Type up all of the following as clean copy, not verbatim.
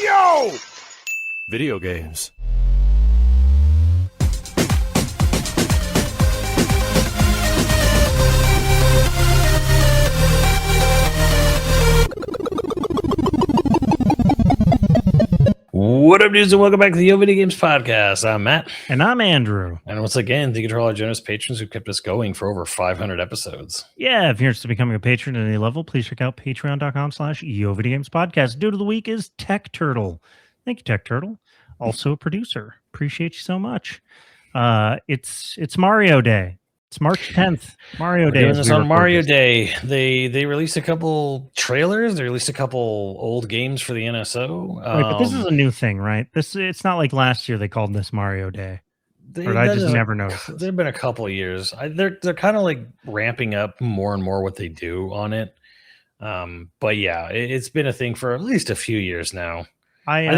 Yo! Video games. What up, dudes, and welcome back to the YoVideogames podcast. I'm Matt. And I'm Andrew. And once again, thank you to all our generous patrons who kept us going for over 500 episodes. Yeah, if you're interested in becoming a patron at any level, please check out patreon.com/YoVideogames podcast. Dude of the week is Tech Turtle. Thank you, Tech Turtle. Also a producer. Appreciate you so much. It's Mario Day. It's March 10th. Mario Day. Doing this on Mario Day. They released a couple trailers. They released a couple old games for the NSO. Right, but this is a new thing, right? It's not like last year they called this Mario Day. I just never noticed this. There have been a couple of years. They're kind of like ramping up more and more what they do on it. But yeah, it's been a thing for at least a few years now. I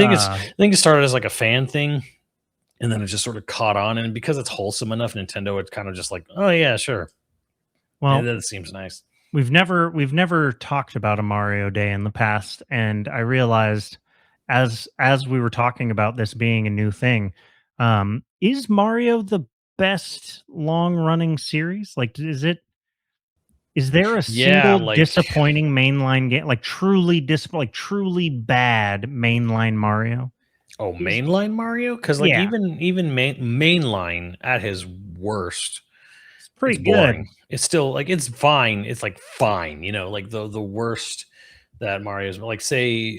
think it started as like a fan thing. And then it just sort of caught on, and because it's wholesome enough, Nintendo, it's kind of just like, oh yeah, sure. Well, that seems nice. We've never talked about a Mario Day in the past, and I realized as we were talking about this being a new thing, is Mario the best long running series? Like, is there a single disappointing mainline game, like truly bad mainline Mario? Oh, mainline Mario? Because like even mainline at his worst, it's pretty boring. Good. It's still like it's fine. It's like fine, you know, like the worst that Mario's like say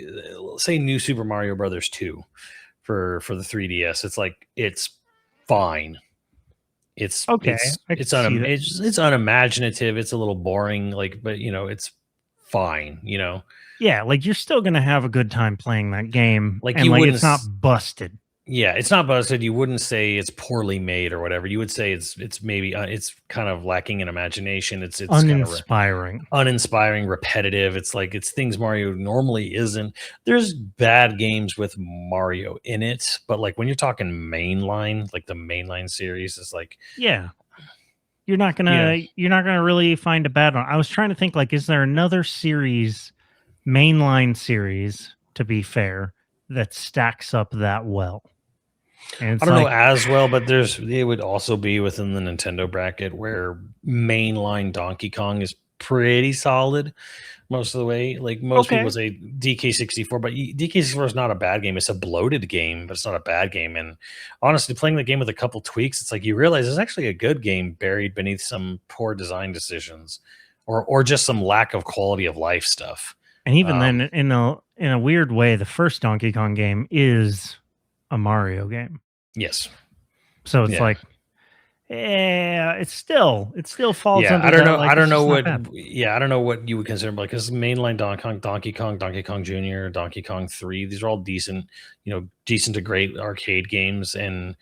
New Super Mario Brothers 2 for the 3DS. It's like it's fine. It's okay. It's unimaginative. It's a little boring, like, but you know, it's fine, you know. Yeah, like you're still gonna have a good time playing that game. Like it's not busted. Yeah, it's not busted. You wouldn't say it's poorly made or whatever. You would say it's maybe it's kind of lacking in imagination. It's uninspiring, uninspiring, repetitive. It's like it's things Mario normally isn't. There's bad games with Mario in it, but like when you're talking mainline, like the mainline series, is like you're not gonna really find a bad one. I was trying to think like, is there another series? Mainline series, to be fair, that stacks up that well. And I don't know as well, but it would also be within the Nintendo bracket where mainline Donkey Kong is pretty solid most of the way. Like most people say DK64, but DK64 is not a bad game. It's a bloated game, but it's not a bad game. And honestly, playing the game with a couple tweaks, it's like you realize it's actually a good game buried beneath some poor design decisions or just some lack of quality of life stuff. And even then, in a weird way, the first Donkey Kong game is a Mario game. Yes. So it's like, it still falls under I don't know. Like, I don't know what. Yeah, I don't know what you would consider because mainline Donkey Kong Jr., Donkey Kong 3. These are all decent, decent to great arcade games. And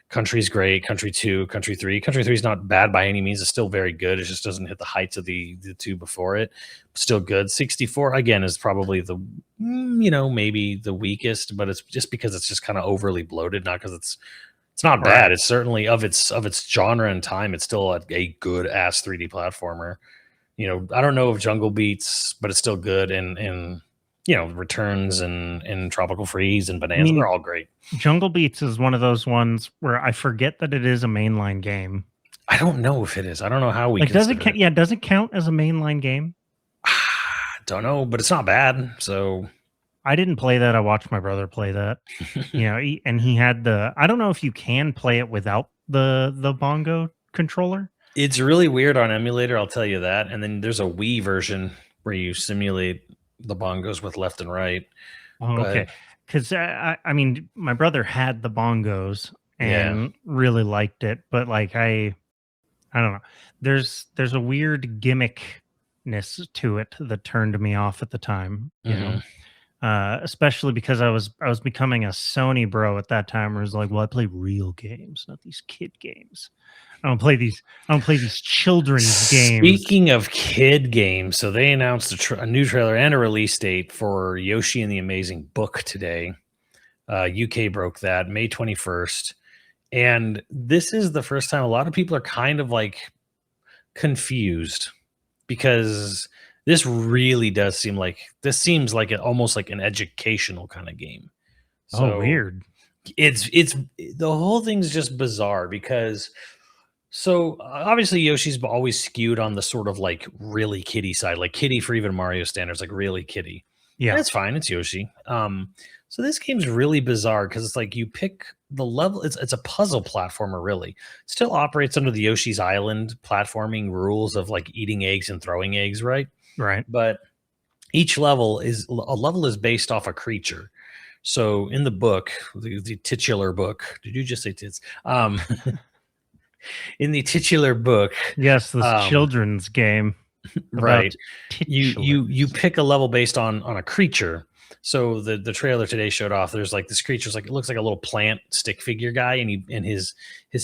Country's great. Country 2, Country 3. Country 3 is not bad by any means. It's still very good. It just doesn't hit the heights of the two before it. Still good. 64 again is probably the maybe the weakest, but it's just because it's just kind of overly bloated, not because it's not bad. It's certainly of its genre and time. It's still a good ass 3D platformer. I don't know if Jungle Beats, but it's still good. And Returns and Tropical Freeze and Bonanza, they're all great. Jungle Beats is one of those ones where I forget that it is a mainline game. I don't know if it is. I don't know how we does it count? Yeah, does it count as a mainline game? Don't know, but it's not bad. So I didn't play that. I watched my brother play that. And he had I don't know if you can play it without the bongo controller. It's really weird on emulator, I'll tell you that. And then there's a Wii version where you simulate the bongos with left and right. Okay. Because I mean, my brother had the bongos and really liked it, but like I don't know. There's a weird gimmickness to it that turned me off at the time. You know, especially because I was becoming a Sony bro at that time. Where it was like, well, I play real games, not these kid games. I don't play these children's games. Speaking of kid games, so they announced a new trailer and a release date for Yoshi and the Amazing Book today. UK broke that May 21st. And this is the first time a lot of people are kind of like confused because This really does seem like this seems like almost like an educational kind of game. Oh, So weird. it's the whole thing's just bizarre because obviously Yoshi's always skewed on the sort of like really kiddie side, like kiddie for even Mario standards, like really kiddie. And Yeah. it's fine, it's Yoshi. So this game's really bizarre because it's like you pick the level, it's a puzzle platformer, really. It still operates under the Yoshi's Island platforming rules of like eating eggs and throwing eggs, right? Right. But each level is based off a creature. So in the book, the titular book, did you just say tits? In the titular book, Yes, this um, children's game right, about you titulars. pick a level based on a creature. So the trailer today showed off. There's like this creature's like it looks like a little plant stick figure guy, and his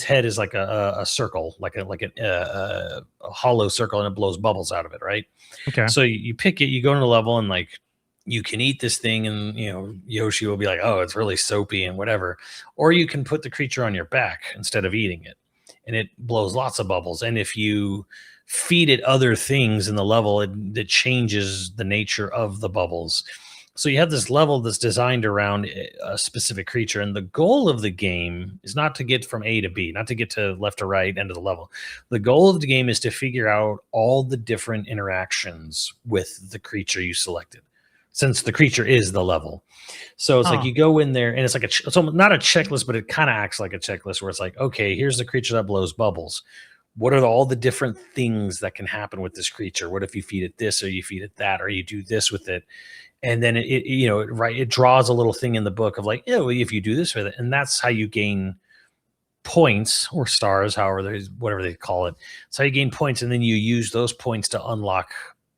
head is like a circle, a hollow circle, and it blows bubbles out of it, right? Okay. So you pick it, you go into the level, and like you can eat this thing, and Yoshi will be like, oh, it's really soapy and whatever. Or you can put the creature on your back instead of eating it, and it blows lots of bubbles. And if you feed it other things in the level, it changes the nature of the bubbles. So you have this level that's designed around a specific creature, and the goal of the game is not to get from A to B, not to get to left or right end of the level. The goal of the game is to figure out all the different interactions with the creature you selected, since the creature is the level. So it's like Oh, you go in there, and it's like it's not a checklist, but it kind of acts like a checklist where it's like, okay, here's the creature that blows bubbles. What are all the different things that can happen with this creature? What if you feed it this, or you feed it that, or you do this with it? And then it draws a little thing in the book of like, if you do this with it, and that's how you gain points or stars, whatever they call it. So you gain points, and then you use those points to unlock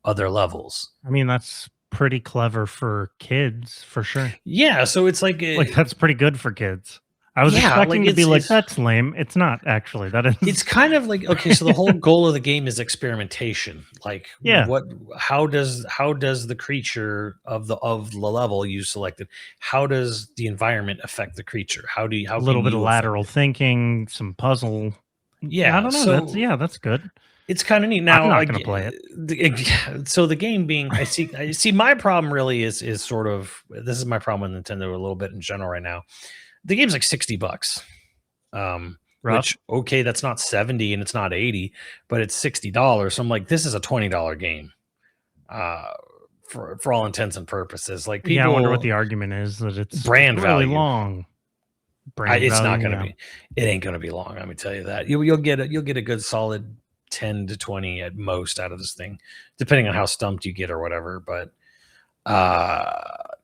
other levels. I mean, that's pretty clever for kids, for sure. Yeah, so it's like, Like, that's pretty good for kids. I was yeah, like expecting to be like, it's "That's lame." It's not actually. That it's is kind of like, okay, so the whole goal of the game is experimentation. Like, yeah, how does the creature of the level you selected, how does the environment affect the creature? How a can little bit of you affect lateral it? thinking, some puzzle. I Yeah, don't know, that's so yeah, that's good. it's kind of neat. I'm Now, not gonna play it. so the game being, I see my problem really is sort of, this is my problem with Nintendo a little bit in general right now. The game's like $60. Rough. Which, okay, that's not 70 and it's not 80, but it's $60. So I'm like, this is a $20 game. Uh for all intents and purposes. Like Yeah, I wonder what people, the argument is that it's brand really value. long. Brand It's not value, gonna yeah. be, it ain't gonna be long. Let me tell you that. You'll get a good solid 10 to 20 at most out of this thing, depending on how stumped you get or whatever. But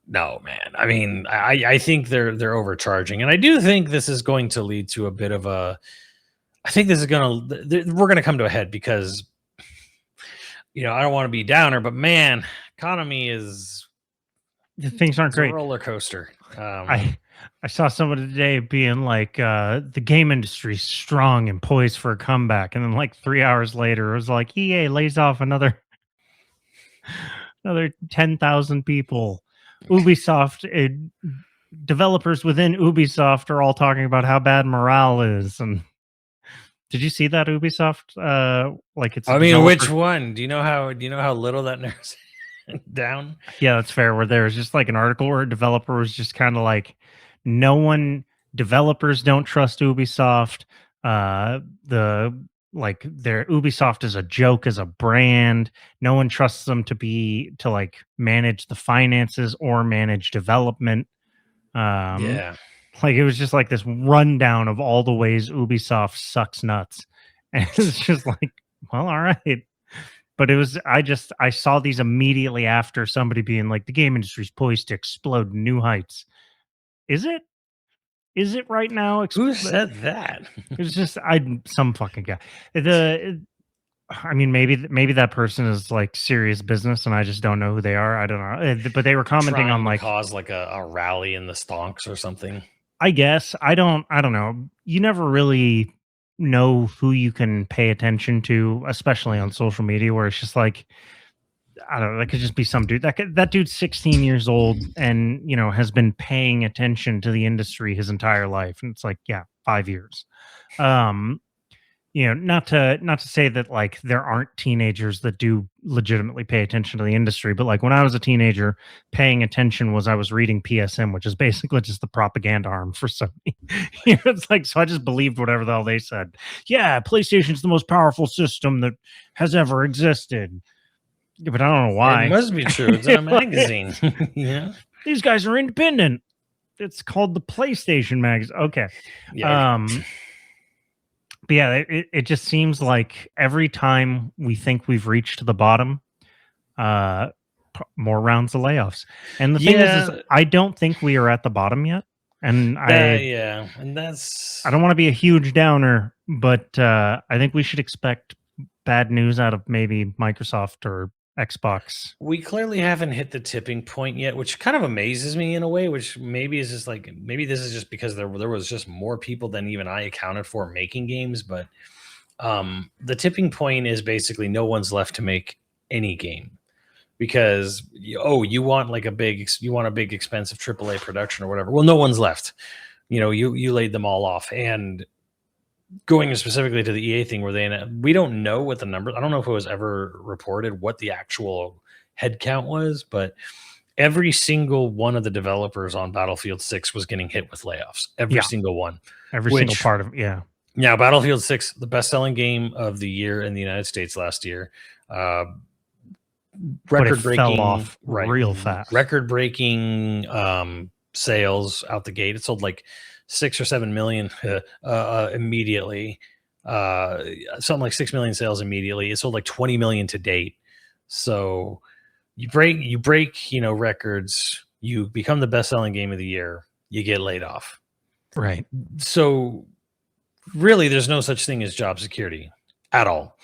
no, man. I mean, I think they're overcharging. And I do think this is going to lead to a bit of a, I think this is we're gonna come to a head because I don't want to be downer, but man, economy is Things aren't it's a great. roller coaster. I I saw somebody today being like, the game industry's strong and poised for a comeback, and then like 3 hours later, it was like EA lays off another 10,000 people. Ubisoft, developers within Ubisoft are all talking about how bad morale is. And did you see that Ubisoft? Like it's a I mean, developer. which one? Do you know how little that narrows it down? Yeah, that's fair. Where there's just like an article where a developer was just kind of like, no one, developers don't trust Ubisoft. The like their Ubisoft is a joke as a brand. No one trusts them to like manage the finances or manage development. Um, Yeah. like it was just like this rundown of all the ways Ubisoft sucks nuts. And it's just like, well, all right. But it was I saw these immediately after somebody being like, the game industry's poised to explode new heights. Is it? Is it right now? Who said that? It's just I some fucking guy. I mean, maybe that person is like serious business, and I just don't know who they are. I don't know. But they were commenting on Trying to like, cause like a rally in the stonks or something. I guess I don't know. You never really know who you can pay attention to, especially on social media, where it's just like, I don't know, that could just be some dude. That dude's 16 years old and has been paying attention to the industry his entire life. And it's like, yeah, 5 years. Um, not to say that like there aren't teenagers that do legitimately pay attention to the industry, but like when I was a teenager, paying attention was I was reading PSM, which is basically just the propaganda arm for Sony. It's like, so I just believed whatever the hell they said. Yeah, PlayStation's the most powerful system that has ever existed. Yeah, but I don't know why. It must be true. It's in a magazine. These guys are independent. It's called the PlayStation magazine. Okay. Yeah. But yeah, it just seems like every time we think we've reached the bottom, more rounds of layoffs. And the thing is I don't think we are at the bottom yet. And and that's I don't want to be a huge downer, but I think we should expect bad news out of maybe Microsoft or Xbox. We clearly haven't hit the tipping point yet, which kind of amazes me in a way, which maybe is just like, maybe this is just because there was just more people than even I accounted for making games. But the tipping point is basically no one's left to make any game because, you want like a big expensive AAA production or whatever. Well, no one's left. You laid them all off. And going specifically to the EA thing where we don't know what the numbers, I don't know if it was ever reported what the actual head count was, but every single one of the developers on Battlefield 6 was getting hit with layoffs. Every single one. Single part of it. Yeah. Now, Battlefield 6, the best-selling game of the year in the United States last year, record-breaking, fell off real fast. Record-breaking sales out the gate. It sold like 6 or 7 million immediately. Something like 6 million sales immediately. It sold like 20 million to date. So you break records. You become the best-selling game of the year. You get laid off. Right. So really, there's no such thing as job security at all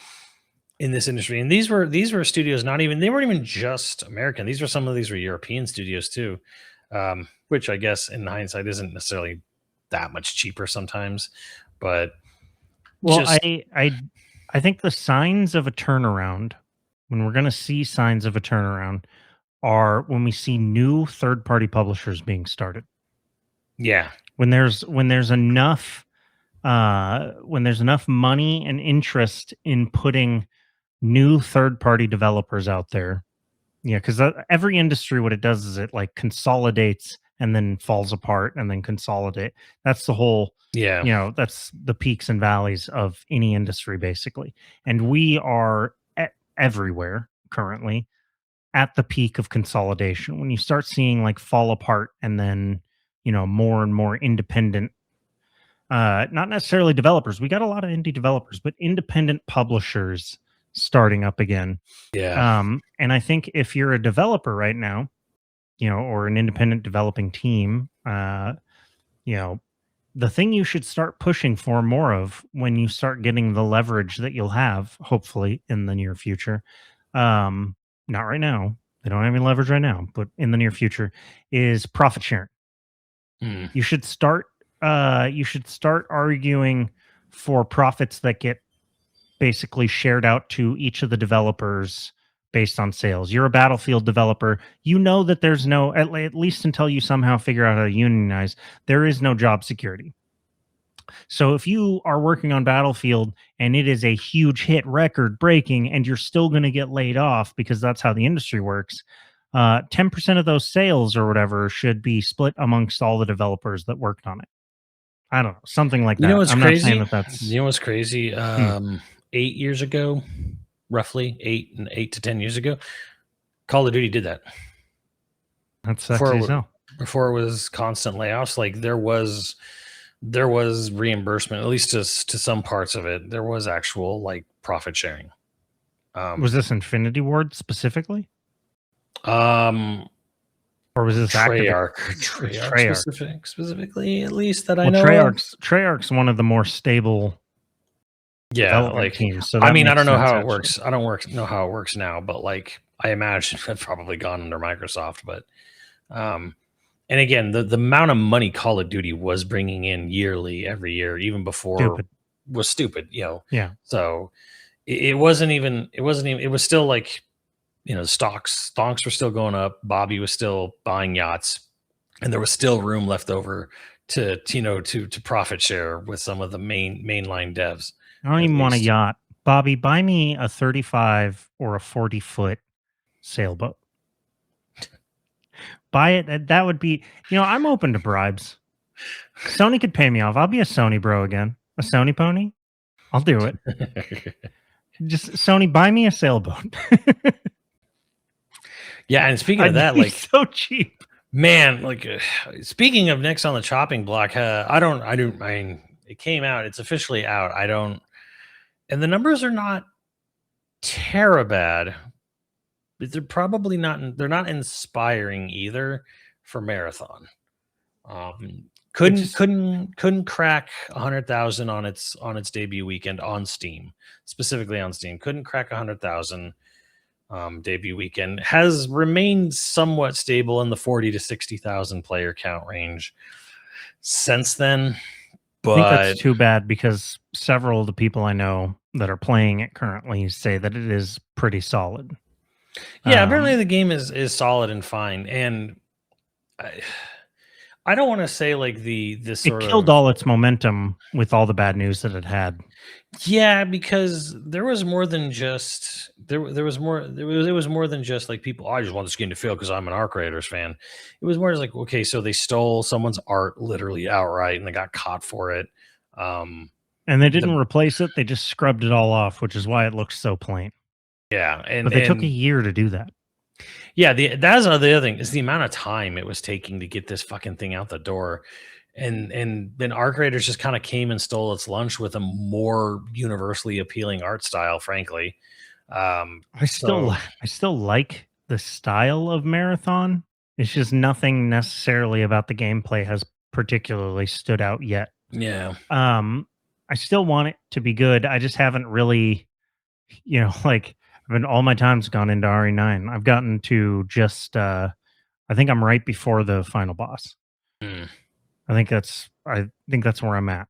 in this industry. And these were studios, they weren't even just American. Some of these were European studios too, which I guess in hindsight isn't necessarily that much cheaper sometimes. But I think the signs of a turnaround, when we're going to see signs of a turnaround, are when we see new third-party publishers being started. Yeah. When there's enough money and interest in putting new third-party developers out there. Yeah, because every industry, what it does is it like consolidates and then falls apart and then consolidate. That's the whole, that's the peaks and valleys of any industry, basically. And we are everywhere currently at the peak of consolidation. When you start seeing like fall apart and then, more and more independent, not necessarily developers. We got a lot of indie developers, but independent publishers starting up again. Yeah. And I think if you're a developer right now, or an independent developing team, the thing you should start pushing for more of when you start getting the leverage that you'll have, hopefully in the near future, not right now, they don't have any leverage right now, but in the near future, is profit sharing. You should start arguing for profits that get basically shared out to each of the developers based on sales. You're a Battlefield developer. You know that there's no, at least until you somehow figure out how to unionize, there is no job security. So if you are working on Battlefield and it is a huge hit, record breaking, and you're still going to get laid off because that's how the industry works, 10% of those sales or whatever should be split amongst all the developers that worked on it. I don't know, something like that. You know what's crazy? Not saying that's... You know what's crazy? 8 years ago, roughly 8 to 10 years ago, Call of Duty did that. That's sexy. Before it was constant layoffs, like there was reimbursement, at least to some parts of it. There was actual like profit sharing. Was this Infinity Ward specifically? Or was this Treyarch specifically, at least that I know. Treyarch's one of the more stable teams. So I don't know how it works. I don't know how it works now, but like I imagine it's probably gone under Microsoft. But and again, the amount of money Call of Duty was bringing in yearly, every year, even before was stupid. Yeah. So it wasn't even. It was still like, stonks were still going up. Bobby was still buying yachts, and there was still room left over to profit share with some of the mainline devs. I don't at even want a least. yacht. Bobby, buy me a 35 or a 40-foot sailboat. Buy it. That would be, I'm open to bribes. Sony could pay me off. I'll be a Sony bro again. A Sony pony? I'll do it. Just Sony, buy me a sailboat. Yeah, and speaking of I'd that, be like, so cheap. man, like, speaking of next on the chopping block, I mean, it came out. It's officially out. I don't, and the numbers are not terrible, but they're probably not. They're not inspiring either for Marathon. Couldn't crack 100,000 on its debut weekend on Steam, specifically on Steam. Couldn't crack 100,000 debut weekend. Has remained somewhat stable in the 40 to 60,000 player count range since then. I think that's But too bad because several of the people I know that are playing it currently say that it is pretty solid. yeah, apparently the game is solid and fine. And I don't want to say like this It sort killed of all its momentum with all the bad news that it had. yeah, because there was more than just there was more it was more than just like people, "Oh, I just want this game to fail because I'm an Arc Raiders fan." It was more like, okay, so they stole someone's art literally outright and they got caught for it. Um And they didn't the replace it. They just scrubbed it all off, which is why it looks so plain. yeah, But they took a year to do that. yeah, that's the other thing is the amount of time it was taking to get this fucking thing out the door. And then Arc Raiders just kind of came and stole its lunch with a more universally appealing art style, frankly. I still like the style of Marathon. It's just nothing necessarily about the gameplay has particularly stood out yet. Yeah. I still want it to be good. I just haven't really, like all my time's gone into RE9. I've gotten to just I think I'm right before the final boss. Mm. I think that's where I'm at.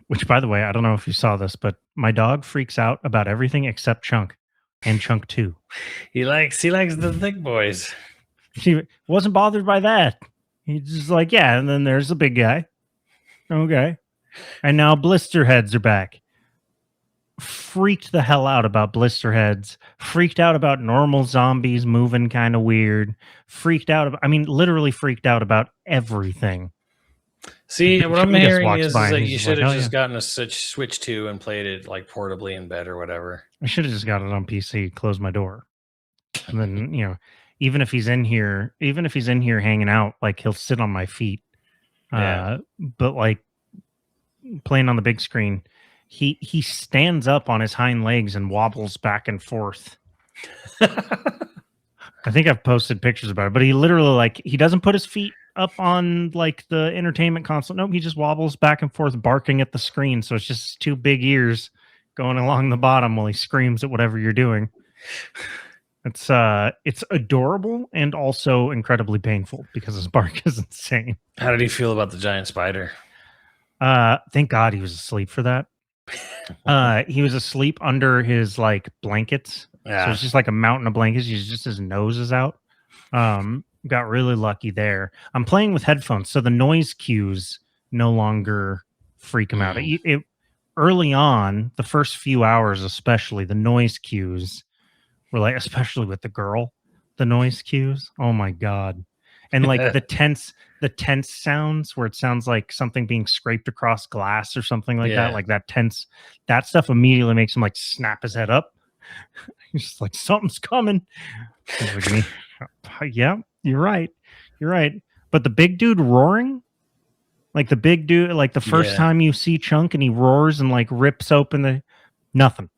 Which, by the way, I don't know if you saw this, but my dog freaks out about everything except Chunk and Chunk 2. He likes the thick boys. She wasn't bothered by that. He's just like, yeah, and then there's the big guy. Okay. And now blister heads are back. Freaked the hell out about blister heads. Freaked out about normal zombies moving kind of weird. Freaked out about, literally freaked out about everything. See, what I'm Chungus hearing walks is by and that he's you just should like, have "Oh, just yeah." gotten a Switch 2 and played it like portably in bed or whatever. I should have just got it on PC, closed my door. And then, even if he's in here hanging out, like he'll sit on my feet. Yeah. But like playing on the big screen, he stands up on his hind legs and wobbles back and forth. I think I've posted pictures about it, but he literally he doesn't put his feet up on like the entertainment console. Nope, he just wobbles back and forth, barking at the screen. So it's just two big ears going along the bottom while he screams at whatever you're doing. It's adorable and also incredibly painful because his bark is insane. How did he feel about the giant spider? Thank God he was asleep for that. He was asleep under his like blankets. Yeah. So it's just like a mountain of blankets. He's just his nose is out. Got really lucky there. I'm playing with headphones, so the noise cues no longer freak him out. It early on, the first few hours especially, the noise cues were like, especially with the girl, the noise cues. Oh my God. And like the tense sounds where it sounds like something being scraped across glass or something like that. Like that stuff immediately makes him like snap his head up. He's just like, something's coming. Like, yeah, you're right. But the big dude roaring, like the big dude, like the first time you see Chunk and he roars and like rips open nothing.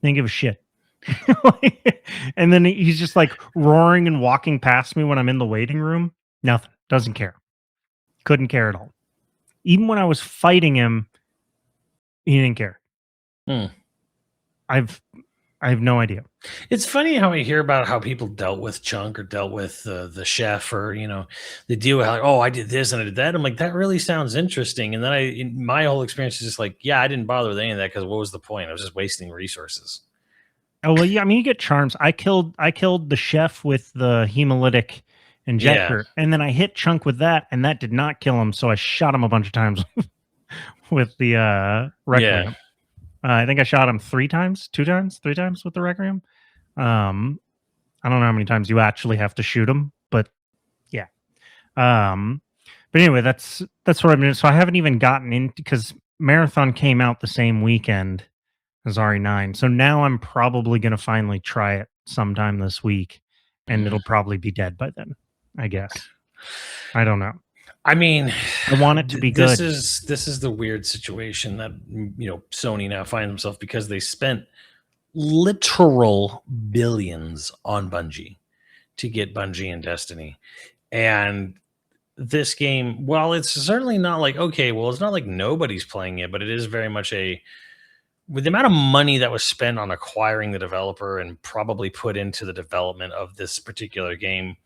Didn't give a shit. And then he's just like roaring and walking past me when I'm in the waiting room. Nothing. Doesn't care. Couldn't care at all. Even when I was fighting him, he didn't care. I have no idea. It's funny how I hear about how people dealt with Chunk or dealt with the chef, or they deal with like, oh, I did this and I did that. I'm like, that really sounds interesting. And then my whole experience is just like, yeah, I didn't bother with any of that because what was the point? I was just wasting resources. Oh well, yeah. You get charms. I killed the chef with the hemolytic injector, and then I hit Chunk with that, and that did not kill him. So I shot him a bunch of times with the Requiem. I think I shot him 3 times, 2 times, 3 times with the Requiem. I don't know how many times you actually have to shoot him, but yeah. But anyway, that's what I'm doing. So I haven't even gotten into, because Marathon came out the same weekend as RE9. So now I'm probably going to finally try it sometime this week, and it'll probably be dead by then, I guess. I don't know. I mean, I want it to be this good. is the weird situation that Sony now finds themselves, because they spent literal billions on Bungie to get Bungie and Destiny. And this game, while it's certainly not like, okay, well, it's not like nobody's playing it, but it is very much with the amount of money that was spent on acquiring the developer and probably put into the development of this particular game,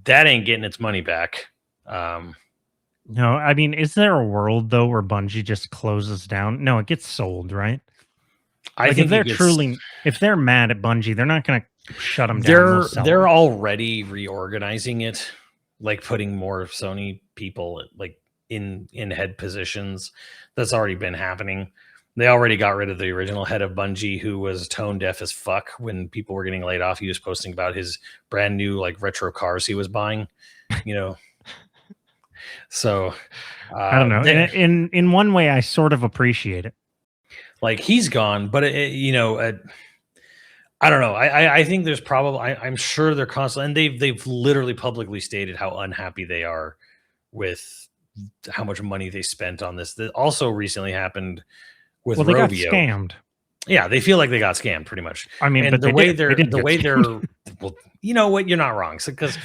that ain't getting its money back. No, I mean, is there a world though where Bungie just closes down? No, it gets sold, right? I Like, think if they're mad at Bungie, they're not going to shut them down. They're already reorganizing it, like putting more Sony people like in head positions. That's already been happening. They already got rid of the original head of Bungie, who was tone deaf as fuck when people were getting laid off. He was posting about his brand new like retro cars he was buying, So I don't know. In one way, I sort of appreciate it. Like, he's gone, but I don't know. I think there's probably I'm sure they're constantly, and they've literally publicly stated how unhappy they are with how much money they spent on this. That also recently happened with they got Rovio. scammed. Yeah, they feel like they got scammed pretty much. I mean, and but the way they're well, you know what, you're not wrong. So, because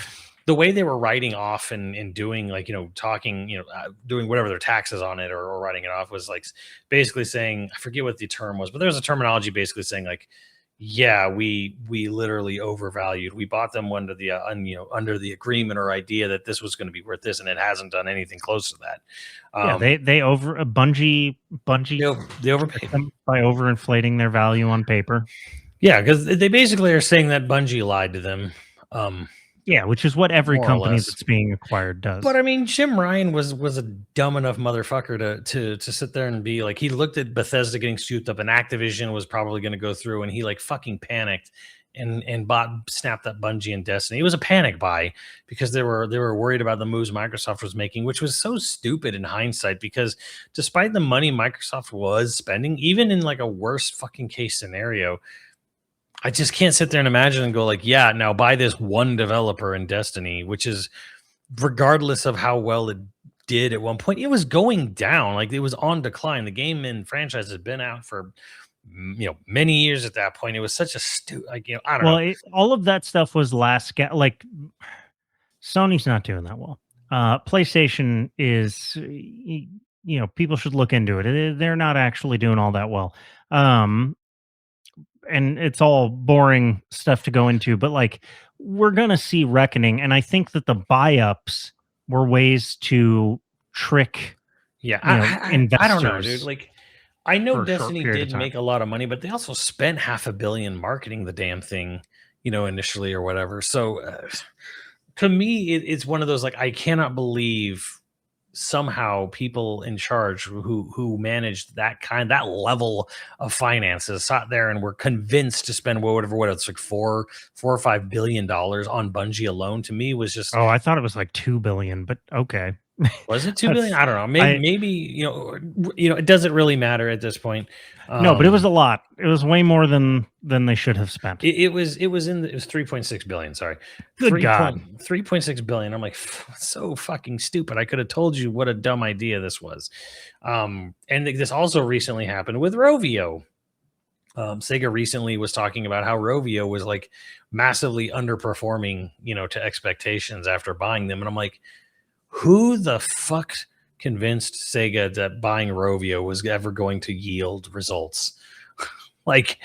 the way they were writing off and doing, like, talking, doing whatever their taxes on it, or writing it off, was like basically saying, I forget what the term was, but there's a terminology basically saying like, yeah, we literally overvalued. We bought them under the under the agreement or idea that this was going to be worth this, and it hasn't done anything close to that. Yeah, they over Bungie they overpaid them by overinflating their value on paper. Yeah, because they basically are saying that Bungie lied to them. Yeah, which is what every company that's being acquired does. But I mean, Jim Ryan was a dumb enough motherfucker to sit there and be like, he looked at Bethesda getting scooped up, and Activision was probably going to go through, and he like fucking panicked and snapped up Bungie and Destiny. It was a panic buy because they were worried about the moves Microsoft was making, which was so stupid in hindsight, because despite the money Microsoft was spending, even in like a worst fucking case scenario, I just can't sit there and imagine and go like, yeah, now buy this one developer in Destiny, which is, regardless of how well it did at one point, it was going down. Like, it was on decline. The game and franchise has been out for many years at that point. It was such a I don't know. All of that stuff was like, Sony's not doing that well. PlayStation is, people should look into it. They're not actually doing all that well. And it's all boring stuff to go into, but like, we're gonna see reckoning, and I think that the buy-ups were ways to trick investors. I don't know, dude. Like, I know Destiny did make a lot of money, but they also spent $500 million marketing the damn thing, initially or whatever. So to me, it's one of those, like, I cannot believe somehow people in charge who managed that level of finances sat there and were convinced to spend what it's like $4 or $5 billion on Bungie alone. To me, was just, I thought it was like $2 billion, but okay. Was it $2 billion? I don't know. Maybe it doesn't really matter at this point. No, but it was a lot. It was way more than they should have spent. It was 3.6 billion. Sorry, good God, 3.6 billion. I'm like, so fucking stupid. I could have told you what a dumb idea this was. And this also recently happened with Rovio. Sega recently was talking about how Rovio was like massively underperforming, to expectations after buying them, and I'm like, who the fuck convinced Sega that buying Rovio was ever going to yield results? Like,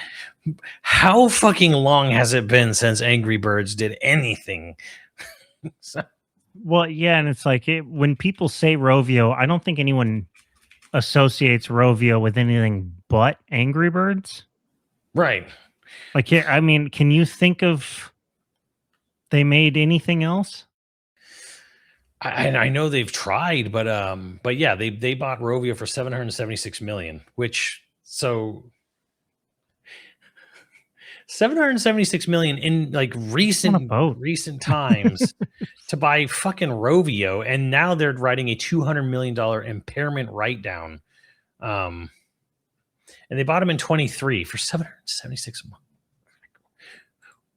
how fucking long has it been since Angry Birds did anything? Well, yeah, and it's like, when people say Rovio, I don't think anyone associates Rovio with anything but Angry Birds. Right. Like, I mean, can you think of they made anything else? I know they've tried, but yeah, they bought Rovio for 776 million, which so 776 million in like On a boat. recent times to buy fucking Rovio, and now they're writing a $200 million impairment write down. Um, and they bought him in 23 for 776.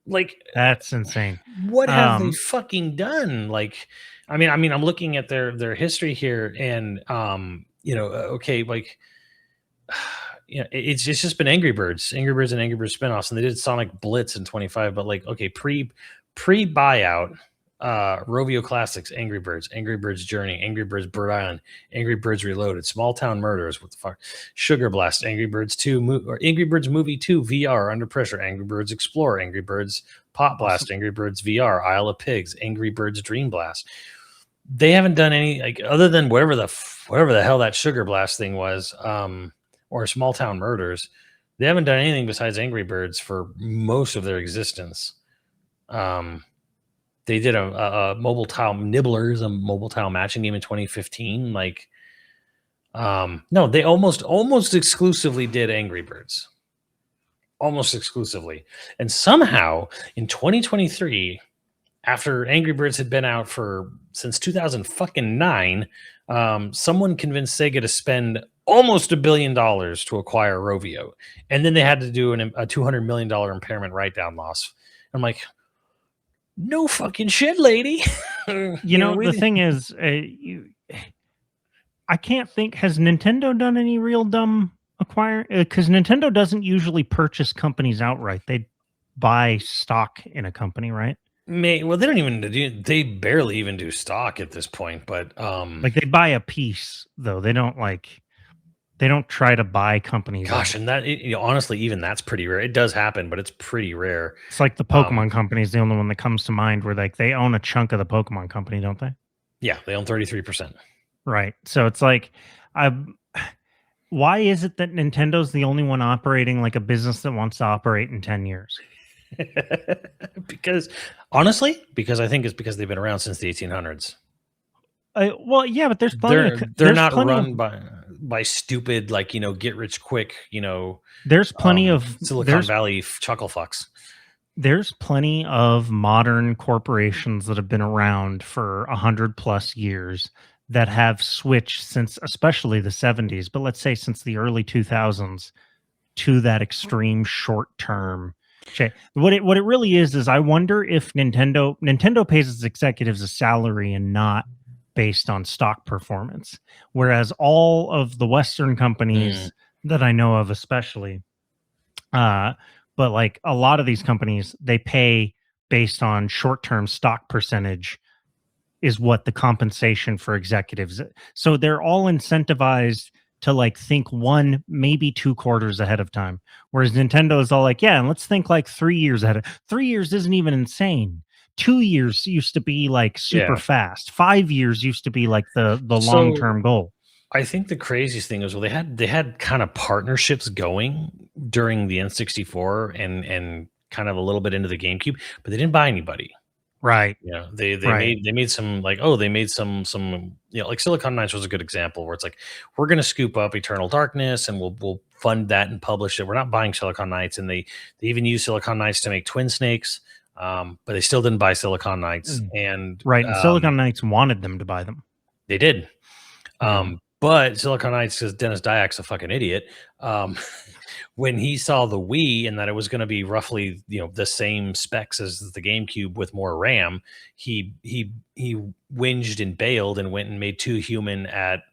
Like, That's insane. what have they Um, fucking done? Like, I mean, I'm looking at their history here, and okay, like, it's just been Angry Birds, and Angry Birds spinoffs, and they did Sonic Blitz in 25, but like, okay, pre buyout, Rovio Classics, Angry Birds Journey, Angry Birds Bird Island, Angry Birds Reloaded, Small Town Murders, what the fuck, Sugar Blast, Angry Birds 2, or Angry Birds Movie 2 VR Under Pressure, Angry Birds Explore, Angry Birds Pot Blast, awesome. Angry Birds VR, Isle of Pigs, Angry Birds Dream Blast. They haven't done any, like, other than whatever the hell that Sugar Blast thing was, or Small Town Murders. They haven't done anything besides Angry Birds for most of their existence. They did a mobile tile Nibblers, a mobile tile matching game in 2015. Like, no, they almost exclusively did Angry Birds, almost exclusively, and somehow in 2023, after Angry Birds had been out for since 2009, someone convinced Sega to spend almost $1 billion to acquire Rovio, and then they had to do a $200 million impairment write down loss. I'm like, no fucking shit, lady. The thing is, I can't think. Has Nintendo done any real dumb acquire? Because Nintendo doesn't usually purchase companies outright. They buy stock in a company, right? Well, they don't even do. They barely even do stock at this point. But Like they buy a piece, though. They don't like. They don't try to buy companies gosh, out. and that honestly, even that's pretty rare. It does happen, but it's pretty rare. It's like the Pokemon company is the only one that comes to mind where like they own a chunk of the Pokemon company, don't they? Yeah, they own 33%. Right. So it's like, I. Why is it that Nintendo's the only one operating like a business that wants to operate in 10 years? Because honestly, because I think it's because they've been around since the 1800s. Well, yeah, but there's plenty They're of they're there's not plenty run of by stupid, like, get rich quick, there's plenty of Silicon Valley chuckle fucks. there's plenty of modern corporations that have been around for 100+ years that have switched since especially the 70s, but let's say since the early 2000s to that extreme short term. What it really is I wonder if Nintendo pays its executives a salary and not based on stock performance, whereas all of the Western companies that I know of, especially, but like a lot of these companies, they pay based on short term stock percentage is what the compensation for executives. So they're all incentivized to like think 1, maybe 2 quarters ahead of time. Whereas Nintendo is all like, yeah, and let's think like 3 years ahead. 3 years isn't even insane. 2 years used to be like super Yeah. fast. 5 years used to be like the long So term goal. I think the craziest thing is, well, they had kind of partnerships going during the N64 and kind of a little bit into the GameCube, but they didn't buy anybody. Right. They Right. made some, like, oh, they made some like Silicon Knights was a good example where it's like, we're gonna scoop up Eternal Darkness and we'll fund that and publish it. We're not buying Silicon Knights, and they even used Silicon Knights to make Twin Snakes, but they still didn't buy Silicon Knights, and Right. And Silicon Knights wanted them to buy them. they did. Yeah. But Silicon Knights, because Dennis Diak's a fucking idiot, um, when he saw the Wii and that it was going to be roughly, the same specs as the GameCube with more RAM, he whinged and bailed and went and made Two Human at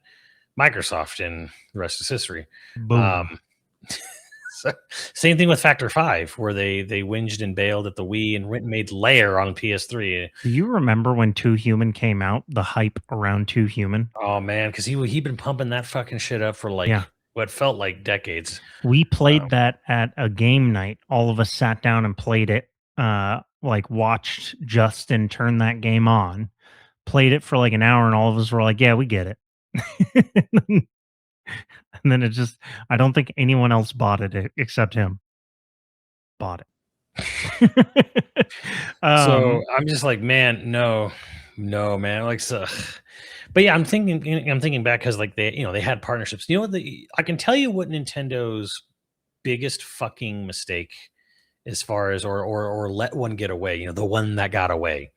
Microsoft, and the rest is history. Boom. So, same thing with Factor 5, where they whinged and bailed at the Wii and went and made Layer on PS3. Do you remember when Two Human came out? The hype around Two Human? Oh man, because he'd been pumping that fucking shit up for like Yeah. what felt like decades. We played that at a game night. All of us sat down and played it. Like watched Justin turn that game on, played it for like an hour, and all of us were like, "Yeah, we get it." And then I don't think anyone else bought it except him. Bought it. So I'm just like, man, no, no, man. Like, so, but yeah, I'm thinking back because like they had partnerships. You know what? I can tell you what Nintendo's biggest fucking mistake as far as or let one get away. The one that got away.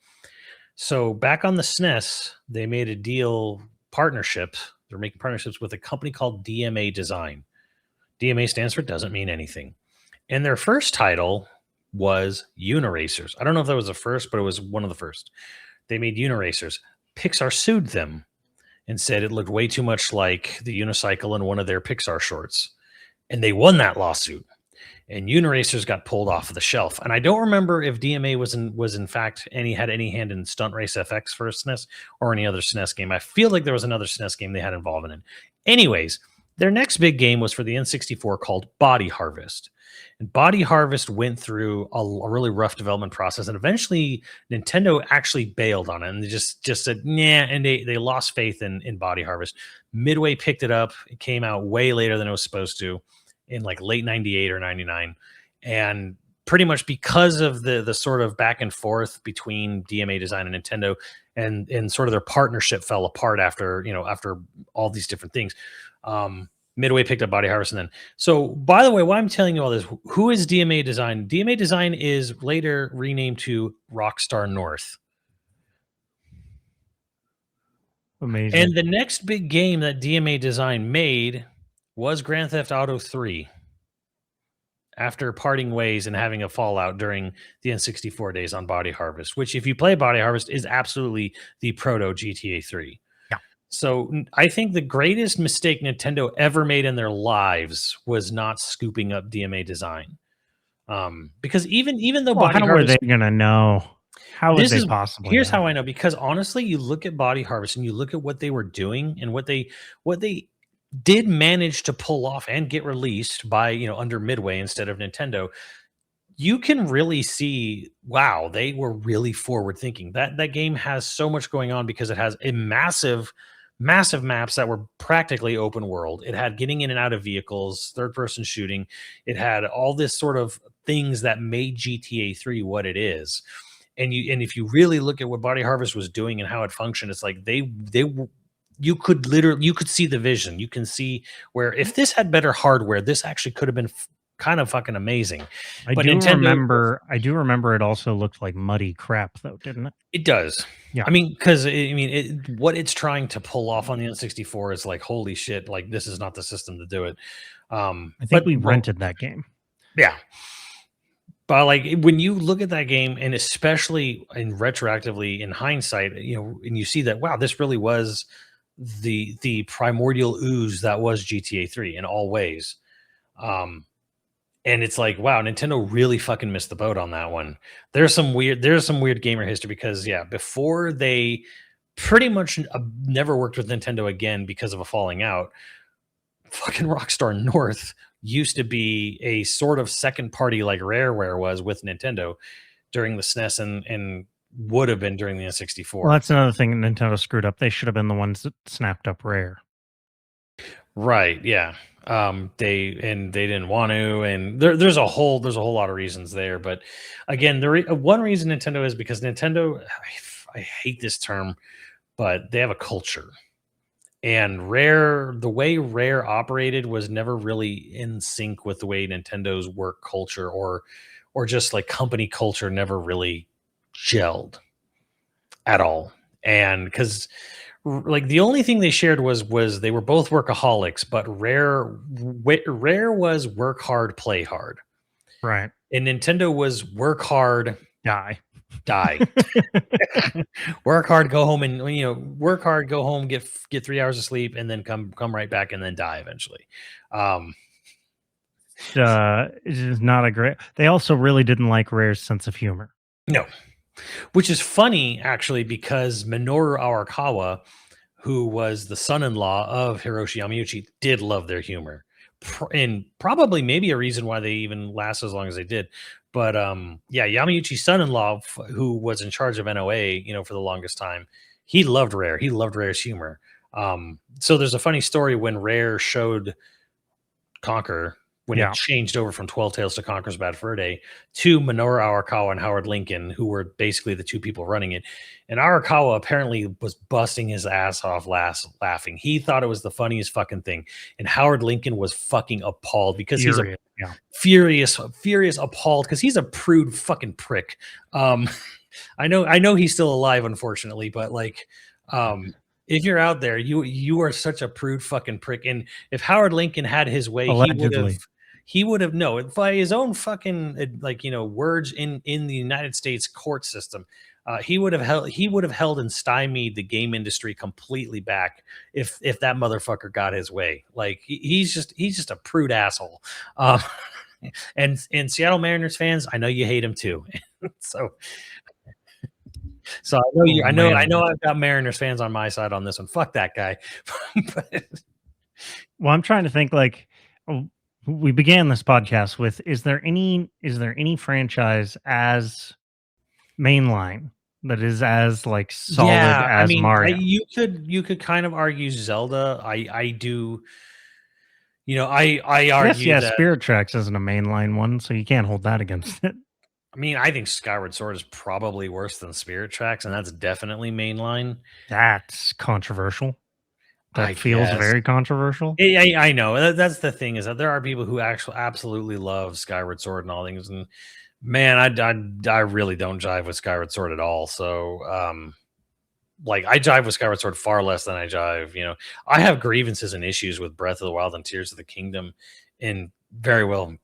So back on the SNES, they made a deal partnership. They're making partnerships with a company called DMA Design. DMA stands for doesn't mean anything. And their first title was Uniracers. I don't know if that was the first, but it was one of the first. They made Uniracers. Pixar sued them and said it looked way too much like the unicycle in one of their Pixar shorts. And they won that lawsuit. And Uniracers got pulled off of the shelf. And I don't remember if DMA was in fact had any hand in Stunt Race FX for SNES or any other SNES game. I feel like there was another SNES game they had involvement in. Anyways, their next big game was for the N64 called Body Harvest. And Body Harvest went through a really rough development process, and eventually Nintendo actually bailed on it, and they just said nah, and they lost faith in Body Harvest. Midway picked it up. It came out way later than it was supposed to, in like late 98 or 99, and pretty much because of the sort of back and forth between DMA Design and Nintendo, and sort of their partnership fell apart after all these different things. Midway picked up Body Harvest, and then, so by the way, why I'm telling you all this, who is DMA Design? DMA Design is later renamed to Rockstar North. Amazing. And the next big game that DMA Design made was Grand Theft Auto 3, after parting ways and having a fallout during the N64 days on Body Harvest, which, if you play Body Harvest, is absolutely the proto GTA 3. So I think the greatest mistake Nintendo ever made in their lives was not scooping up DMA Design. Because even though Body how Harvest, were they going to know? How would they possibly here's know? how I know, because honestly, you look at Body Harvest and you look at what they were doing and what they did manage to pull off and get released by, under Midway instead of Nintendo. You can really see, wow, they were really forward thinking. That game has so much going on because it has a massive maps that were practically open world. It had getting in and out of vehicles, third person shooting. It had all this sort of things that made GTA 3 what it is. And if you really look at what Body Harvest was doing and how it functioned, it's like you could see the vision. You can see where if this had better hardware, this actually could have been kind of fucking amazing. I But do Nintendo, remember it also looked like muddy crap, though, didn't it? it does. Yeah. I mean, because what it's trying to pull off on the N64 is like, holy shit, like this is not the system to do it. I think we rented that game. Yeah. But like when you look at that game, and especially retroactively in hindsight, and you see that, wow, this really was the primordial ooze that was GTA 3 in all ways. And it's like, wow, Nintendo really fucking missed the boat on that one. There's some weird gamer history because, yeah, before they pretty much never worked with Nintendo again because of a falling out, fucking Rockstar North used to be a sort of second party like Rareware was with Nintendo during the SNES and would have been during the N64. Well, that's another thing Nintendo screwed up. They should have been the ones that snapped up Rare. Right, yeah. They didn't want to, and there's a whole lot of reasons there. But again, one reason Nintendo is because Nintendo, I hate this term, but they have a culture. And Rare, the way Rare operated was never really in sync with the way Nintendo's work culture or just like company culture never really gelled at all. And because like the only thing they shared was they were both workaholics, but Rare was work hard, play hard. Right. And Nintendo was work hard, die. Work hard, go home, and work hard, go home, get 3 hours of sleep, and then come right back and then die eventually. It is not a great. They also really didn't like Rare's sense of humor. No, which is funny actually, because Minoru Arakawa, who was the son-in-law of Hiroshi Yamauchi, did love their humor, and probably maybe a reason why they even last as long as they did. But yeah, Yamauchi's son-in-law, who was in charge of NOA, for the longest time, he loved Rare. He loved Rare's humor. So there's a funny story when Rare showed Conker when it changed over from 12 Tales to Conker's Bad Fur Day to Minoru Arakawa and Howard Lincoln, who were basically the two people running it. And Arakawa apparently was busting his ass off laughing. He thought it was the funniest fucking thing. And Howard Lincoln was fucking appalled because he's a furious, appalled because he's a prude fucking prick. I know he's still alive, unfortunately, but like, if you're out there, you are such a prude fucking prick. And if Howard Lincoln had his way, he would have no, by his own fucking words in the United States court system, he would have held and stymied the game industry completely back if that motherfucker got his way. Like he's just a prude asshole. And Seattle Mariners fans, I know you hate him too. So I know I've got Mariners fans on my side on this one. Fuck that guy. Well, I'm trying to think like we began this podcast with, is there any franchise as mainline that is as like solid as Mario? You could kind of argue Zelda. I do. I argue that Spirit Tracks isn't a mainline one, so you can't hold that against it. I mean, I think Skyward Sword is probably worse than Spirit Tracks, and that's definitely mainline. That's controversial. That feels very controversial. I know. That's the thing, is that there are people who actually absolutely love Skyward Sword and all things. And man, I really don't jive with Skyward Sword at all. So, I jive with Skyward Sword far less than I jive. I have grievances and issues with Breath of the Wild and Tears of the Kingdom, and very well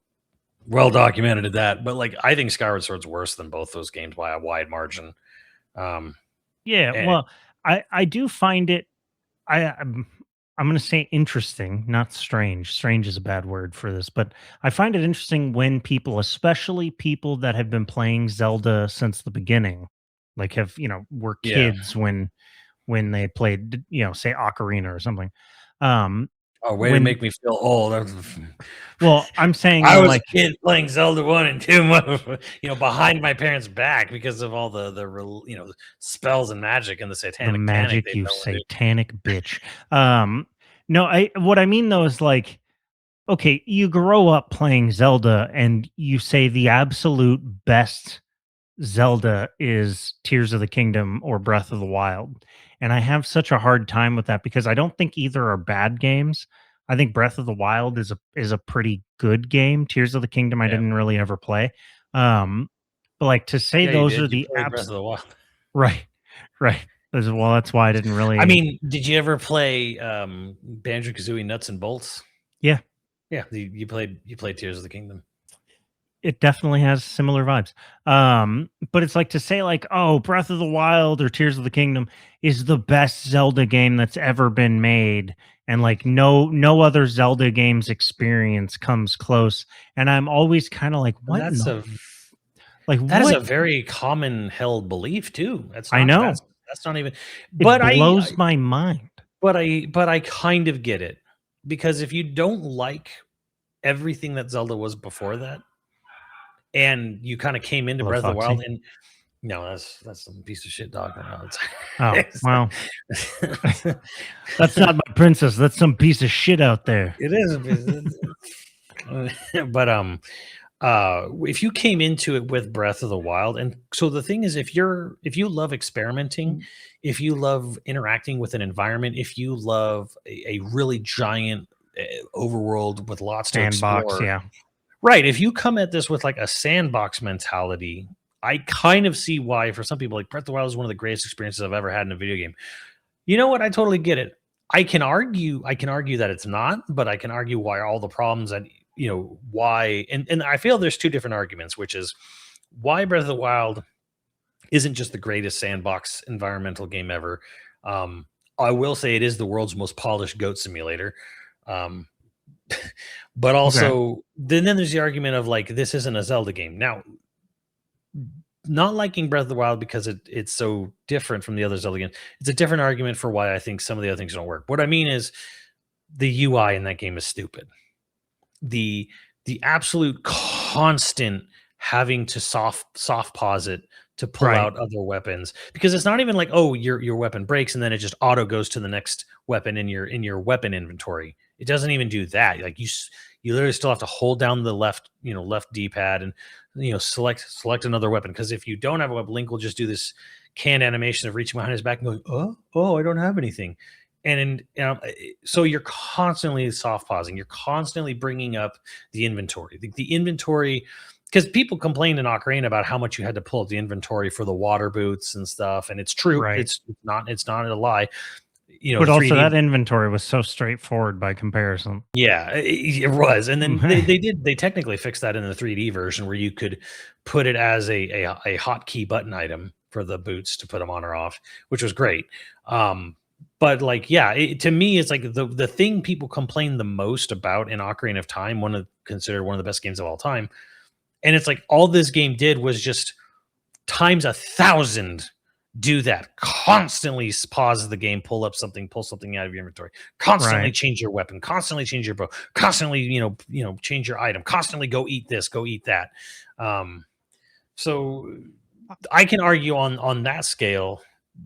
documented at that. But I think Skyward Sword's worse than both those games by a wide margin. Well, I do find it. I'm going to say interesting, not strange. Strange is a bad word for this, but I find it interesting when people, especially people that have been playing Zelda since the beginning, were kids when they played, say Ocarina or something. Way to make me feel old. Well, I'm saying I was a kid playing Zelda 1 and 2, behind my parents' back because of all the spells and magic and the satanic magic. You satanic bitch. No, what I mean though is okay, you grow up playing Zelda and you say the absolute best Zelda is Tears of the Kingdom or Breath of the Wild. And I have such a hard time with that because I don't think either are bad games. I think Breath of the Wild is a pretty good game. Tears of the Kingdom I didn't really ever play. But to say those are the Breath of the Wild. Right. Well, that's why I didn't really. I mean, did you ever play Banjo-Kazooie Nuts and Bolts? Yeah. Yeah, you played Tears of the Kingdom. It definitely has similar vibes. But it's to say oh, Breath of the Wild or Tears of the Kingdom is the best Zelda game that's ever been made. And no other Zelda game's experience comes close. And I'm always kind of what? That is a very common held belief too. I know. That's not even. But it blows my mind. But I kind of get it, because if you don't like everything that Zelda was before that, and you kind of came into Breath of the Wild, and no, that's some piece of shit dog. Oh, well, that's not my princess. That's some piece of shit out there. It is. But if you came into it with Breath of the Wild, and so the thing is, if you love experimenting, if you love interacting with an environment, if you love a really giant overworld with lots to explore, right. If you come at this with a sandbox mentality, I kind of see why for some people Breath of the Wild is one of the greatest experiences I've ever had in a video game. You know what? I totally get it. I can argue that it's not, but I can argue why all the problems that why, and I feel there's two different arguments, which is why Breath of the Wild isn't just the greatest sandbox environmental game ever. I will say it is the world's most polished goat simulator. But also then there's the argument of this isn't a Zelda game. Now, not liking Breath of the Wild because it's so different from the other Zelda games, it's a different argument for why I think some of the other things don't work. What I mean is the UI in that game is stupid. The absolute constant having to soft pause it to pull out other weapons, because it's not even oh, your weapon breaks and then it just auto goes to the next weapon in your weapon inventory. It doesn't even do that. Like you literally still have to hold down the left, left D-pad and select another weapon. Because if you don't have a weapon, Link will just do this canned animation of reaching behind his back and going, oh, I don't have anything. And so you're constantly soft pausing. You're constantly bringing up the inventory. The inventory, because people complained in Ocarina about how much you had to pull up the inventory for the water boots and stuff. And it's true. Right. It's not a lie. But also 3D, that inventory was so straightforward by comparison. yeah, it was. And then they technically fixed that in the 3D version where you could put it as a hotkey button item for the boots to put them on or off, which was great. But like, yeah, to me, it's like the thing people complain the most about in Ocarina of Time, considered one of the best games of all time. And it's like all this game did was just times 1,000 do that. Constantly pause the game, pull something out of your inventory, constantly change your weapon, constantly change your bow, constantly, change your item, constantly go eat this, go eat that. So I can argue on that scale.